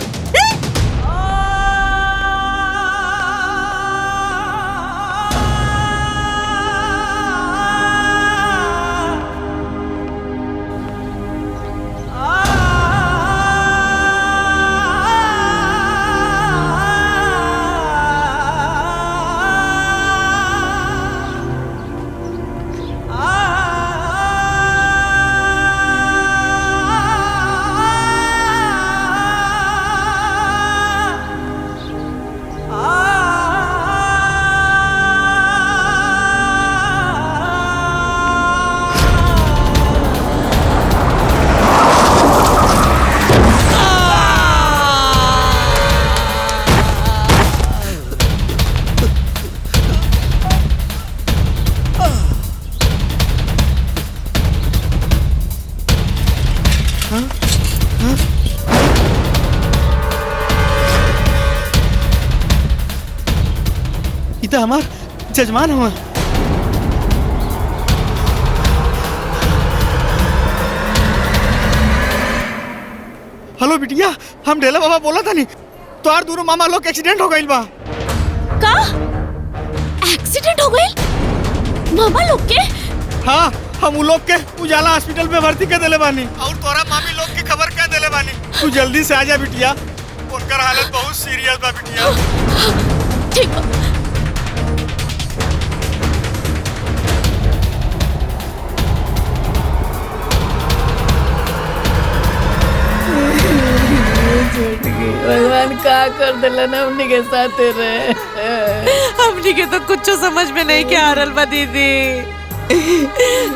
इधर हमार जजमान हुआ। हेलो बिटिया, हम ढेला बाबा बोला था नहीं तोहार दोनों मामा लोग एक्सीडेंट हो गइल बा। का एक्सीडेंट हो गई मामा लोग के? हाँ, हम उ लोग के उजाला हॉस्पिटल में भर्ती कर देले बानी और तोरा मामी लोग की खबर कर देले बानी। तू जल्दी से आ जा बिटिया, उनकर हालत बहुत सीरियस बा बिटिया। ठीक बा। भगवान का कर दिलन हमनी के साथ रहे। हमनी के तो कुछ समझ में नहीं क्या आ रहल बा दीदी।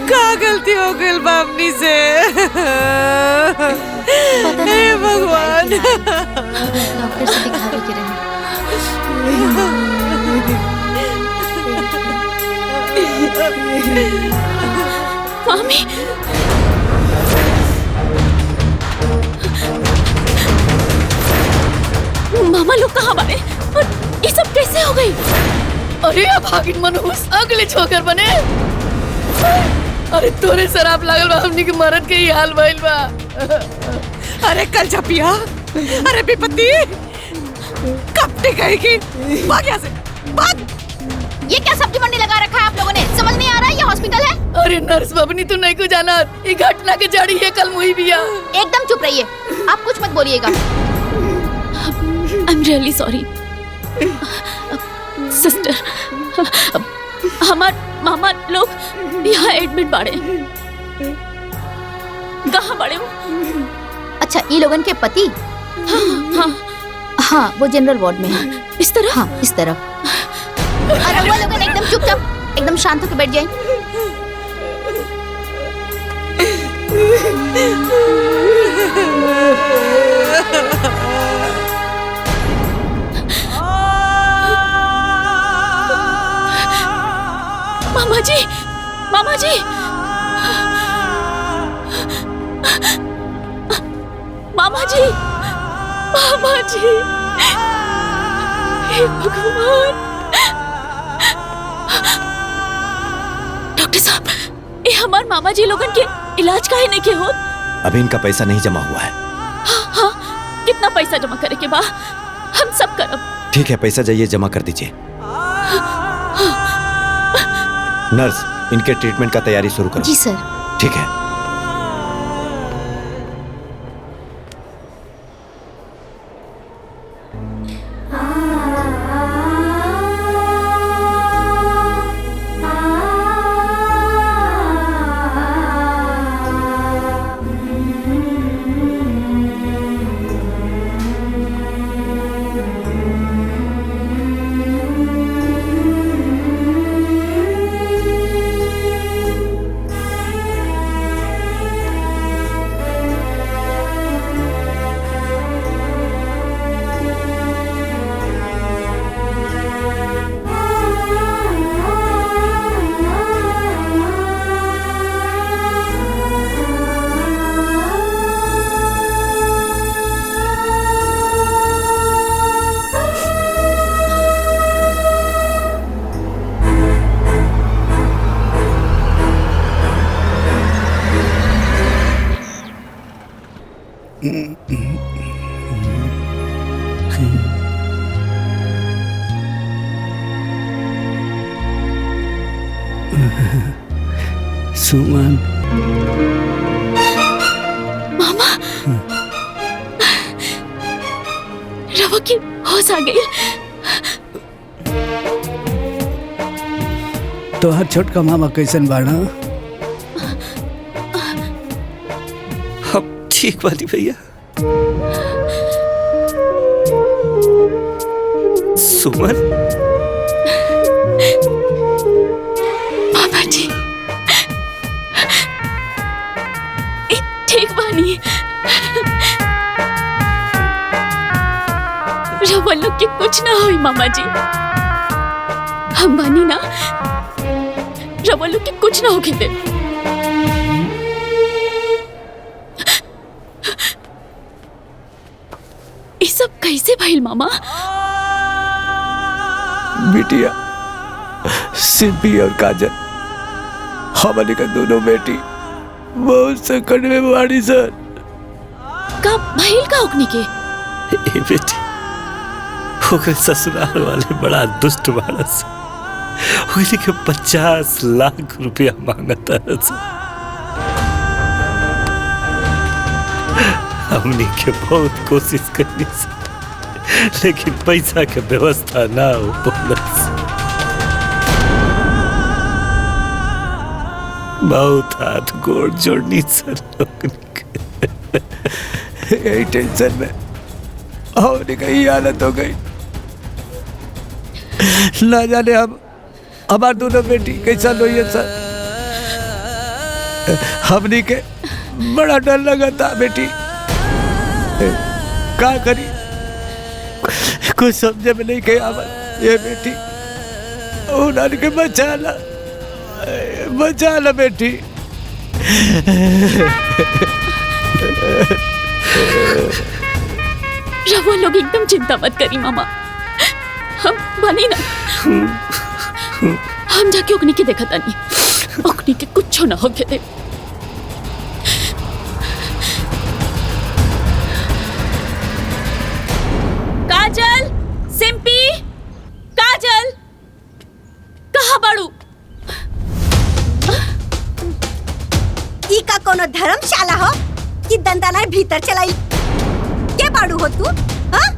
का गलती हो गई बा हमनी से? हे भगवान। डॉक्टर से दिखावे के रहे। मामी मामा लोग कहाँ बारे? और ये सब कैसे हो गई? अरे भागिन मनहूस अगले छोकर बने। अरे तोरे शराब लागल बा, हमनी के मरद के ही हाल भइल बा। अरे कल छपिया, अरे विपत्ति कब टिकेगी? भाग यहाँ से, भाग। ये क्या सब्जी मंडी लगा रखा है आप लोगों ने? समझ नहीं आ रहा है ये हॉस्पिटल है? अरे नर्स बबनी तू नहीं को जाना, ये घटना के जड़ी है कल मुही बिया। एकदम चुप रहिए, आप कुछ मत बोलिएगा। I am really sorry sister. हमार मामा लोग यहाँ एडमिट बाड़े। कहाँ बाड़े वो? अच्छा, ये लोगन के पति? हाँ हाँ, वो जनरल वार्ड में है। इस तरह? हाँ, इस तरफ। अरे वो लोगन एकदम चुपचाप, एकदम शांत होकर बैठ जाएं। मामा जी, मामा जी, मामा जी, मामा जी, हे भगवान। डॉक्टर साहब, ये हमारे मामा जी लोगन के इलाज काहे नहीं के होत? अभी इनका पैसा नहीं जमा हुआ है। हाँ, कितना पैसा जमा करे के बा? हम सब करब। ठीक है, पैसा जाइए जमा कर दीजिए। नर्स, इनके ट्रीटमेंट का तैयारी शुरू करो। जी सर। ठीक है। सुमन, मामा, रवा की होश आ गई। तोहर छोटका मामा कैसन बाड़ा? अब ठीक बानी भैया। सुमन, मामा जी ठीक बानी। रवा लोग के कुछ ना होई मामा जी, हम बानी ना, रवा लोग के कुछ ना होके दे। कैसे भइल मामा? बिटिया सिंपी और काजल हमारे का दोनों बेटी बहुत संकट में बाड़ी सर। का भइल का ओकनी के? ए बेटी ओकरे ससुराल वाले बड़ा दुष्ट बारस, ओकरे के 50 लाख रुपया मांगता है। हमने के बहुत कोशिश करनी लेकिन पैसा के व्यवस्था ना हो पालस। बहुत हाथ गोड़ जोड़नी सर यही टेंशन में हमने कहीं हालत हो गई। ना जाने हम हमार दोनों बेटी कैसा लोई सर। हमने के बड़ा डर लगा था बेटी, क्या करी कुछ समझे में नहीं गया। ये बेटी उन्होंने के बचा ला बेटी। रवा लोग एकदम चिंता मत करी मामा, हम बनी ना। हम जाके ओकनी के देखा तानी, ओकनी के कुछ ना हो दे। काजल, सिंपी, काजल, कहाँ बाड़ू? ई का कोनो धर्मशाला हो कि दंदानाय भीतर चलाई? के बाड़ू हो तू? हाँ?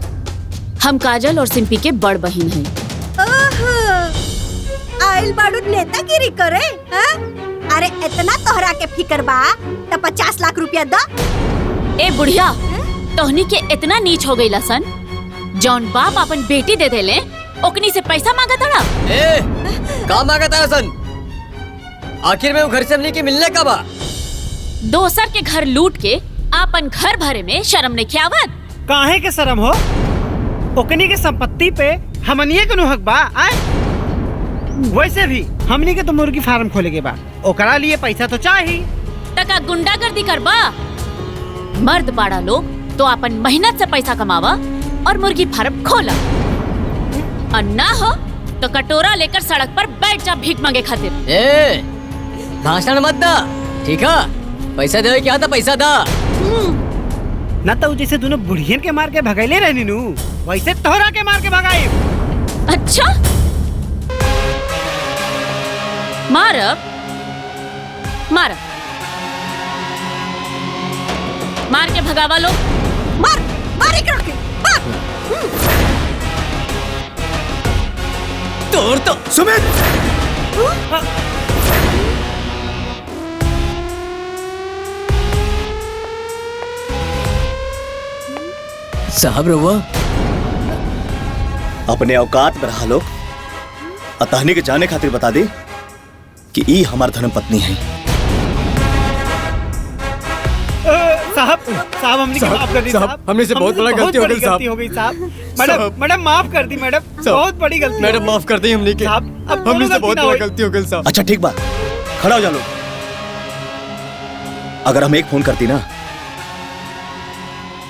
हम काजल और सिंपी के बड़ बहन हैं। ओहो, आइल बाड़ू नेतागिरी करे? हाँ? अरे इतना तोहरा के फिकर बा तो 50 लाख रुपया दा। ए बुढ़िया, तोहनी के इतना नीच हो गई सन, जौन बाप अपन बेटी दे देले ओकनी से पैसा मांगा तड़ा। ए, का मांगा तारा सन? आखिर में वो घर से हमने के मिलने का बा? दोसर के घर लूट के आपन घर भरे में शर्म नहीं खियावत? काहे के शर्म हो? ओकनी के संपत्ति पे हमनिए के हक बा। वैसे भी हमनी के तो मुर्गी फार्म खोले के बा, ओकरा लिए पैसा तो चाहिए। टका गुंडागर्दी करबा? मर्द बाड़ा लोग तो अपन मेहनत से पैसा कमावा और मुर्गी फार्म खोला, और ना हो तो कटोरा लेकर सड़क पर बैठ जा भीख मांगे खातिर। ए, भाषण मत दा, ठीक है? पैसा दे क्या था, पैसा दा। ना तो जैसे दोनों बुढ़ियन के मार के भगाइले रहनी नु, वैसे तोहरा के मार के भगाई। अच्छा, मारब मार मार के भगावा लो। मार मार एकरा के मार। तोड़ तो सुमित। साहब रहुआ अपने औकात में रहा लोग, अतहनी के जाने खातिर बता दे कि ई हमार धर्म पत्नी है। साहब साहब हमने माफ कर दी साहब, हमने से बहुत बड़ा गलती हो गई साहब। हो गई साहब। मैडम माफ कर दी मैडम, बहुत बड़ी गलती। मैडम माफ कर दी हमने के, हमने से बहुत बड़ा गलती हो गई साहब। अच्छा ठीक बात, खड़ा हो जा लोग। अगर हम एक फोन करती ना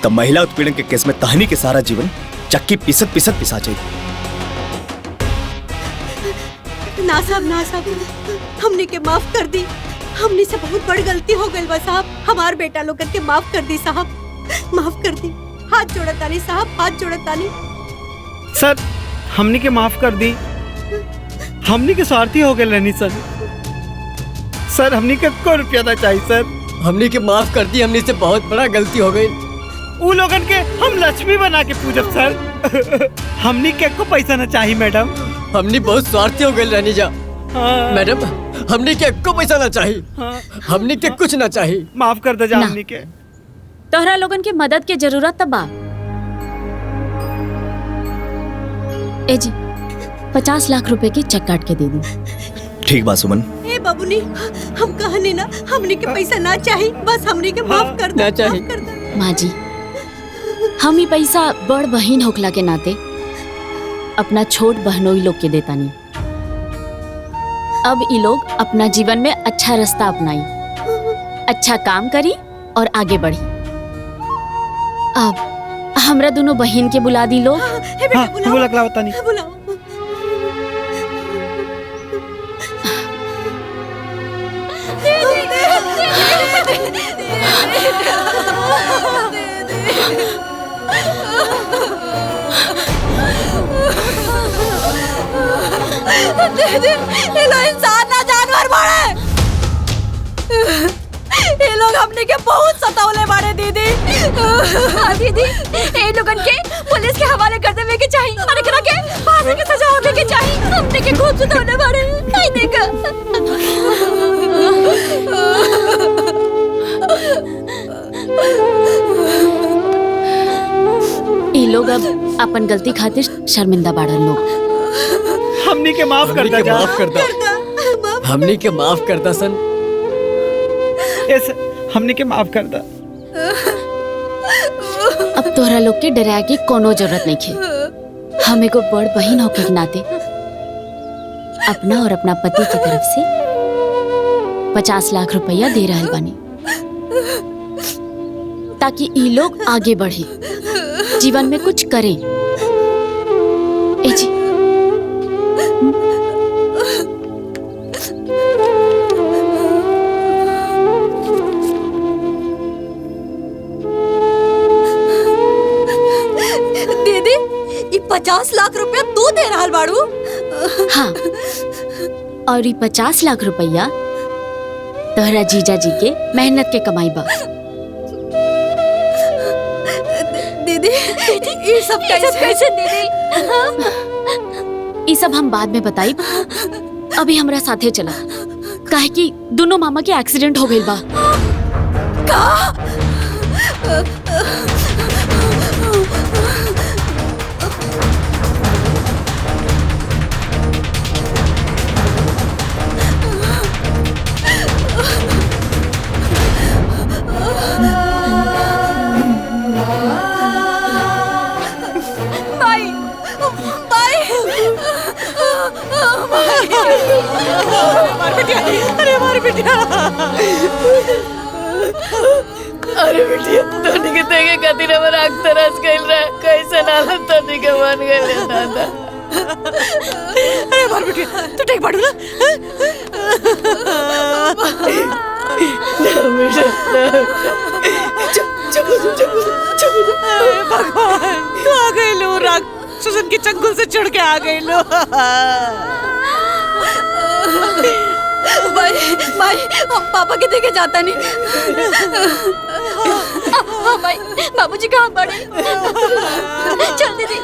तब महिला उत्पीड़न के केस में तहनी के सारा जीवन चक्की पिसत पिसत पिसा जाए। ना साहब हमने के माफ कर दी, हमने से बहुत बड़ी गलती हो गई बा साहब। हमार बेटा लोग के माफ कर दी साहब, माफ कर दी। हाथ जोड़तानी साहब, हाथ जोड़तानी। सर हमने के माफ कर दी, हमने के स्वार्थी हो गए रहनी सर। सर हमने के को रुपया ना चाहिए सर, हमने के माफ कर दी, हमने से बहुत बड़ा गलती हो गई। वो लोगन के हम लक्ष्मी बना के पूजब सर। हमने के को पैसा ना चाहिए मैडम, हमने बहुत स्वार्थी हो गए रहनी जा। मैडम हमने के को पैसा ना चाहिए, हमने के कुछ ना चाहिए। माफ कर दे जा हमने के। तोहरा लोगन के मदद के जरूरत तब बा। ए जी 50 लाख रुपए की चेक काट के दे दी। ठीक बात सुमन। ए बाबूनी, हम कहनी ना हमने के पैसा ना चाहिए, बस हमने के माफ कर दे। ना चाहिए माँ जी, हम ही पैसा बड़ बहन होखला के नाते अपना छोट बहनोई लोग के देता नहीं। अब ये लोग अपना जीवन में अच्छा रास्ता अपनाई, अच्छा काम करी और आगे बढ़ी। अब हमरा दोनों बहन के बुला दी लो। हाँ, बुला के लाओ तनी। बुलाओ। दीदी ये लोग इंसान ना जानवर मारे। ये लोग हमने के बहुत सतावले मारे दीदी। हाँ दीदी, ये लोगन के पुलिस के हवाले कर देवे के चाहिए और एकरा के फांसी की सजा होवे के चाहिए। हमने के खूब सतावले मारे। नहीं देखा। ये लोग अब अपन गलती खातिर शर्मिंदा बाड़न लोग। हमनी के माफ कर दे। माफ कर दो। हमनी के माफ कर दा सन। हमनी के माफ कर दा। अब तोहरा लोग के डरा के कोनो जरूरत नहीं खे। हम एगो बड़ बहन होके के नाते अपना और अपना पति की तरफ से 50 लाख रुपया दे रहल बानी, ताकि ई लोग आगे बढ़े, जीवन में कुछ करें। ए जी दीदी ये 50 लाख रुपया तू दे रहा बाड़ू? हाँ, और ये 50 लाख रुपया तोहरा जीजा जी के मेहनत के कमाई बा। दीदी ये सब कैसे दीदी? ये सब हम बाद में बताई। अभी हमरा साथे चला, काहे कि दोनों मामा के एक्सीडेंट हो गइल बा। हमारी बिटिया अरे बिटिया तोनी के देखे खातिर हमर आँख तरस गइल रहे। कैसे नालत तोनी के बन गइल है दादा। अरे हमारी बिटिया तू ठीक बाड़ू ना? भगवान तू आ गई लो, राक्षसन के चंगुल से चढ़ के आ गई लो। भाई हम पापा के देखे जाता नहीं। हाँ भाई, बाबूजी कहाँ पड़े? चल दीदी।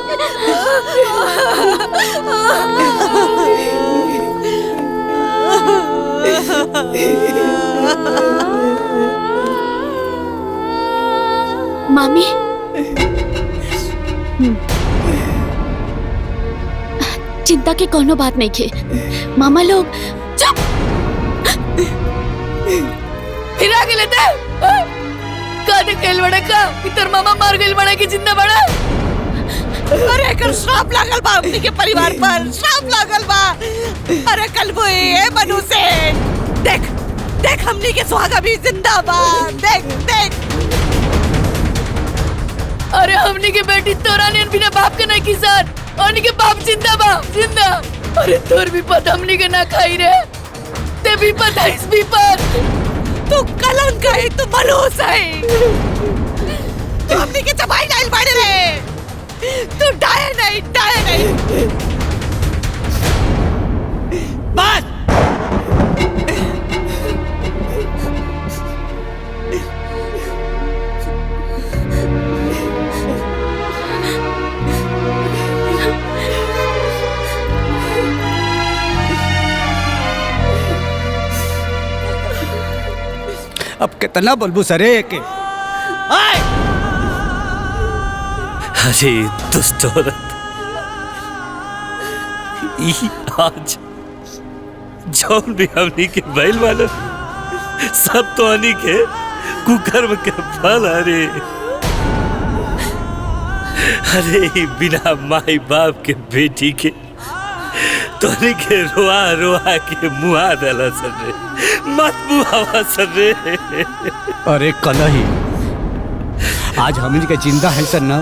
मामी चिंता के कोनो बात नहीं खे। मामा लोग चुप। फिर आगे लेते का देखेल बड़ा का इतर मामा मार गइल बड़ा कि जिंदा बड़ा। अरे कल श्राप लागल बा अपनी के परिवार पर, श्राप लागल बा। अरे कल वो ये मनु से देख देख हमनी के सुहागा भी जिंदा बा। देख देख अरे हमनी के बेटी तोरा ने बिना बाप के नहीं किसान और के बाप जिंदा बा जिंदा। अरे तोर भी पता हमनी के ना खाई रे ते भी पता इस भी पर तू कलंक है, तू मलूस है, तू हमनी के चबाई डाल बाड़े रे। तू डाये नहीं बस। अब कितना बोलबू सरे के? अरे दुष्ट औरत, ई आज जौन भी हमनी के बैल वाला सब तो हनी के कुकर्म के फल। अरे बिना माई बाप के बेटी के तोरी के रोआ रोआ के मुआ डाला सर रे, मत मुआवा सर रे। अरे कलही आज हमनी के जिंदा है सर ना,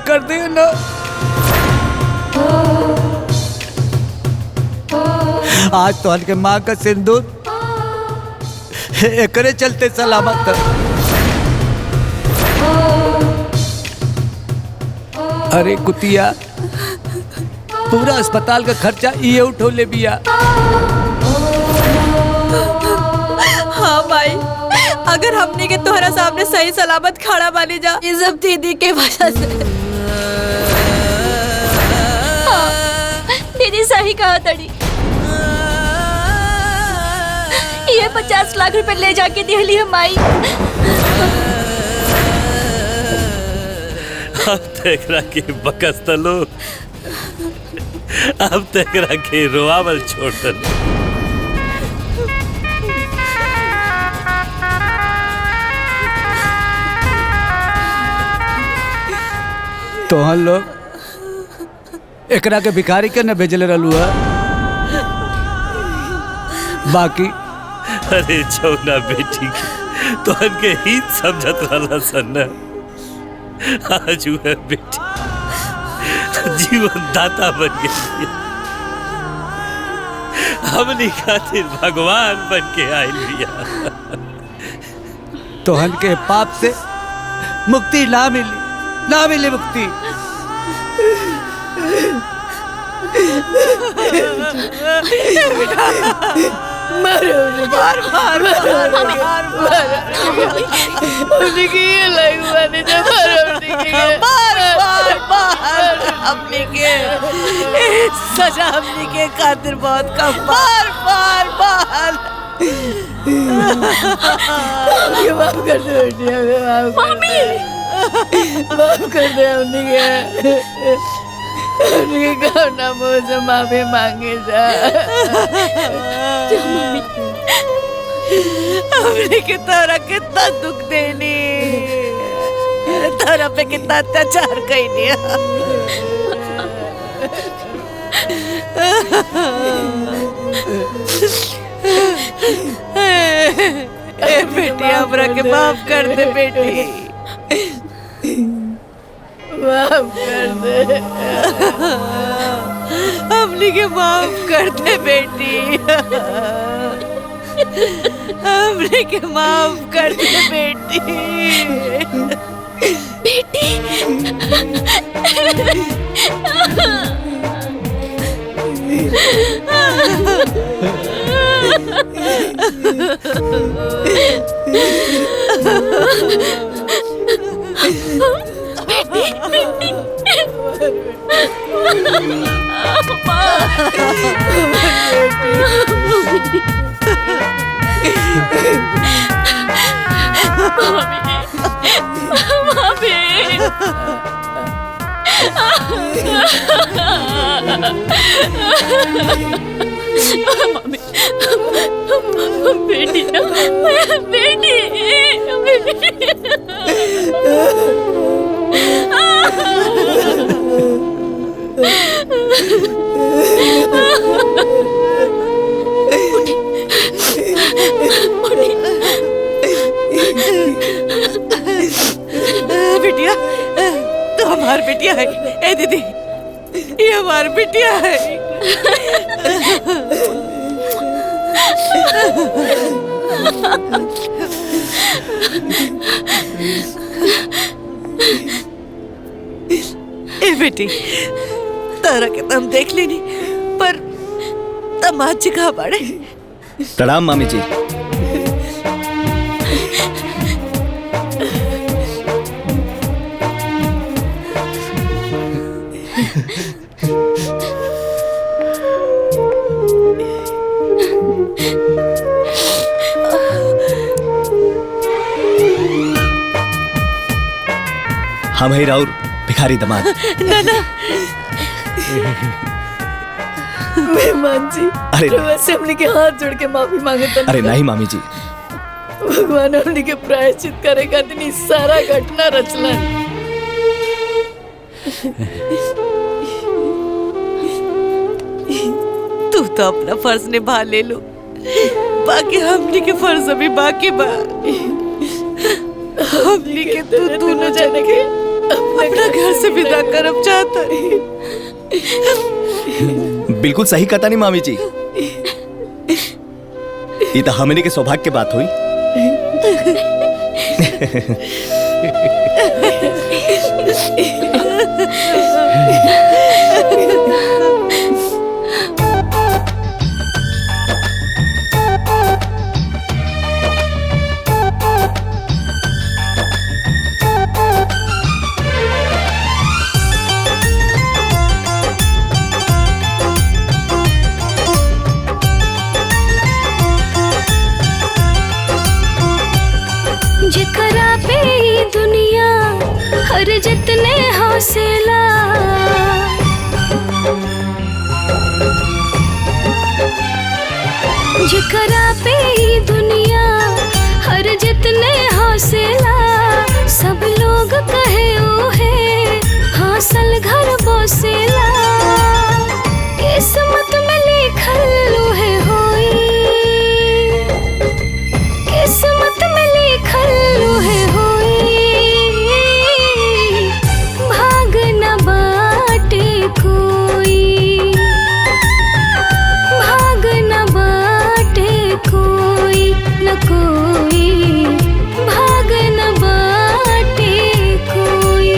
कर दे ना। आज तो हल्के माँ का सिंदूर एकरे चलते सलामत है। अरे कुतिया, पूरा अस्पताल का खर्चा ये उठो ले बिया। हाँ भाई, अगर हमने के तोहरा सामने सही सलामत खड़ा बानी जा, ये सब दीदी के वजह से। दीदी सही कहा तड़ी। ये 50 लाख रुपए ले जाके दिहली हम आई। अब तेरा के बकस तलो, अब तेरा के रोआवल छोड़ तलो। तो हम लोग एकरा के भिखारी के न भेजले रहलू है। बाकी अरे जौना बेटी के तो के हित समझत रहला सन। आज वह बेटी जीवन दाता बन गई, हमनी खातिर भगवान बन के आइल बिया। तोहन के पाप से मुक्ति ना मिली, ना मिली मुक्ति। मारो मार मार मार मार उन्हीं की ये लगवा ने जब मारो उन्हीं की मार मार मार अपने के सजा अपने के खातिर बहुत कम मार मार मार ये माफ कर दो मम्मी, माफ कर दे उन्हीं के ना मुँह से माफी मांगे जा। हमने के तारा कितना दुख देनी, तारा पे कितना अत्याचार कईनी। बेटी हमरा के माफ कर दे बेटी, माफ कर दे, हमने के माफ कर दे बेटी, हमने के माफ कर दे बेटी। बेटी बेटी बिटिया, तो हमार बिटिया है। ए दीदी, ये हमार बिटिया है। ए बेटी, तारा के तम देख लेनी, पर तमाची कहाँ पड़े। प्रणाम मामी जी। हम है राउर भिखारी दमाद। नाना मेहमान जी, अरे वैसे हमने के हाथ जोड़ के माफी मांगे। अरे नहीं मामी जी, भगवान हमने के प्रायश्चित करे खातिर ई सारा घटना रचलन। तू तो अपना फर्ज निभा ले लो, बाकी हमने के फर्ज अभी बाकी बा। हमने के तू दोनों जने के अपना घर से विदा करब चाहता रही। बिल्कुल सही कहता नहीं मामी जी। ये तो हमने के सौभाग्य की बात हुई। जेकरा पे ई दुनिया हर जितने हौसला, जेकरा पे ई दुनिया हर जितने हौसला, सब लोग कहे ओ है हासिल घर बसेला। किस्मत में लिखल है होई, किस्मत में लिखल है होई, भाग न बाटे कोई, भाग न बाटे कोई न कोई, भाग न बाटे कोई।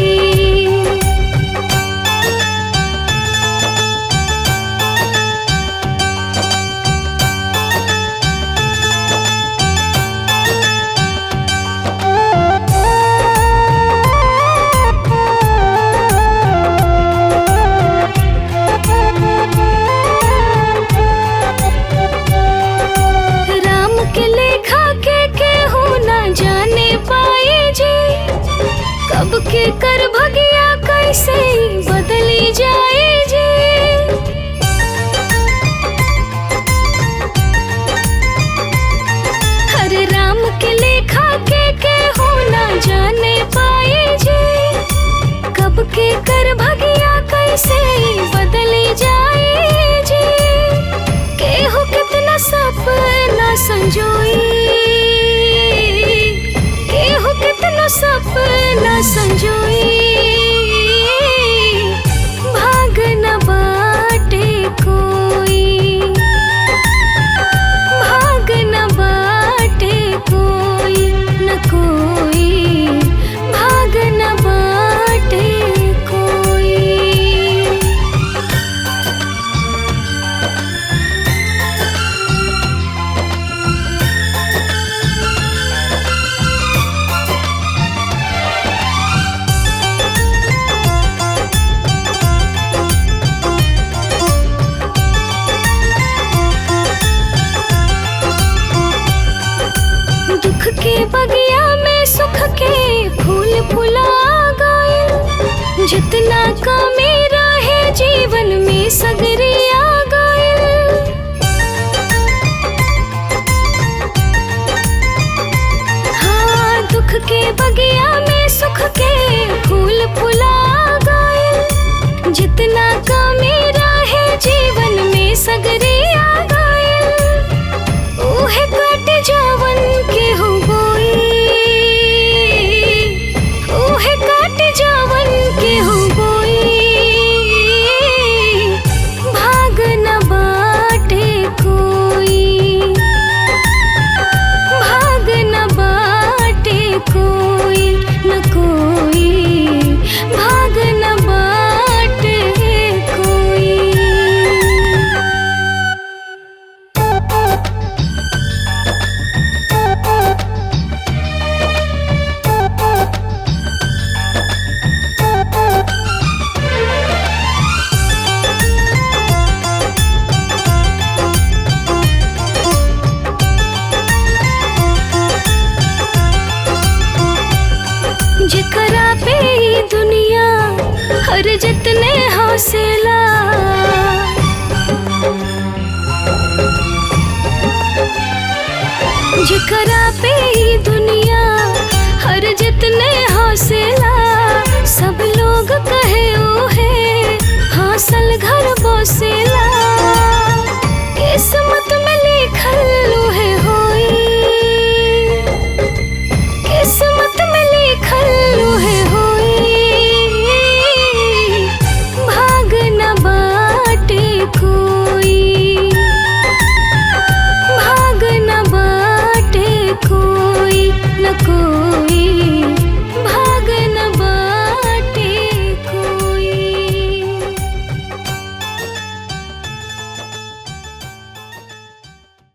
राम के लेखा के केहू ना जाने पाए जी, कब के कर भगिया कैसे बदली जाए जी। हरे राम के लेखा के केहू ना जाने पाए जी, कब के कर भगिया कैसे बदली जाए जी। केहू कितना सपना संजोई, केहू कितना सपना संजोई, भाग न बाटे कोई, भाग न बाटे कोई न कोई, भाग न बाटे कोई। दुख के बगिया में सुख के फूल फुला गए, जितना कमी रहे जीवन में सगरे आ गए। हाँ, दुख के बगिया में सुख के फूल फुला गए, जितना कमी रहे जीवन में सगरे आ गए। ओहे कट जावन के हो बोई, ओहे कट जावन के हो बोई, भाग न बाटे कोई, भाग न बाटे कोई न कोई, भाग न बाटे कोई। जेकरा पे ई दुनिया हर जितने हौसला, जेकरा पे ई दुनिया हर जितने हौसला, सब लोग कहे ओ है हासिल घर बसेला।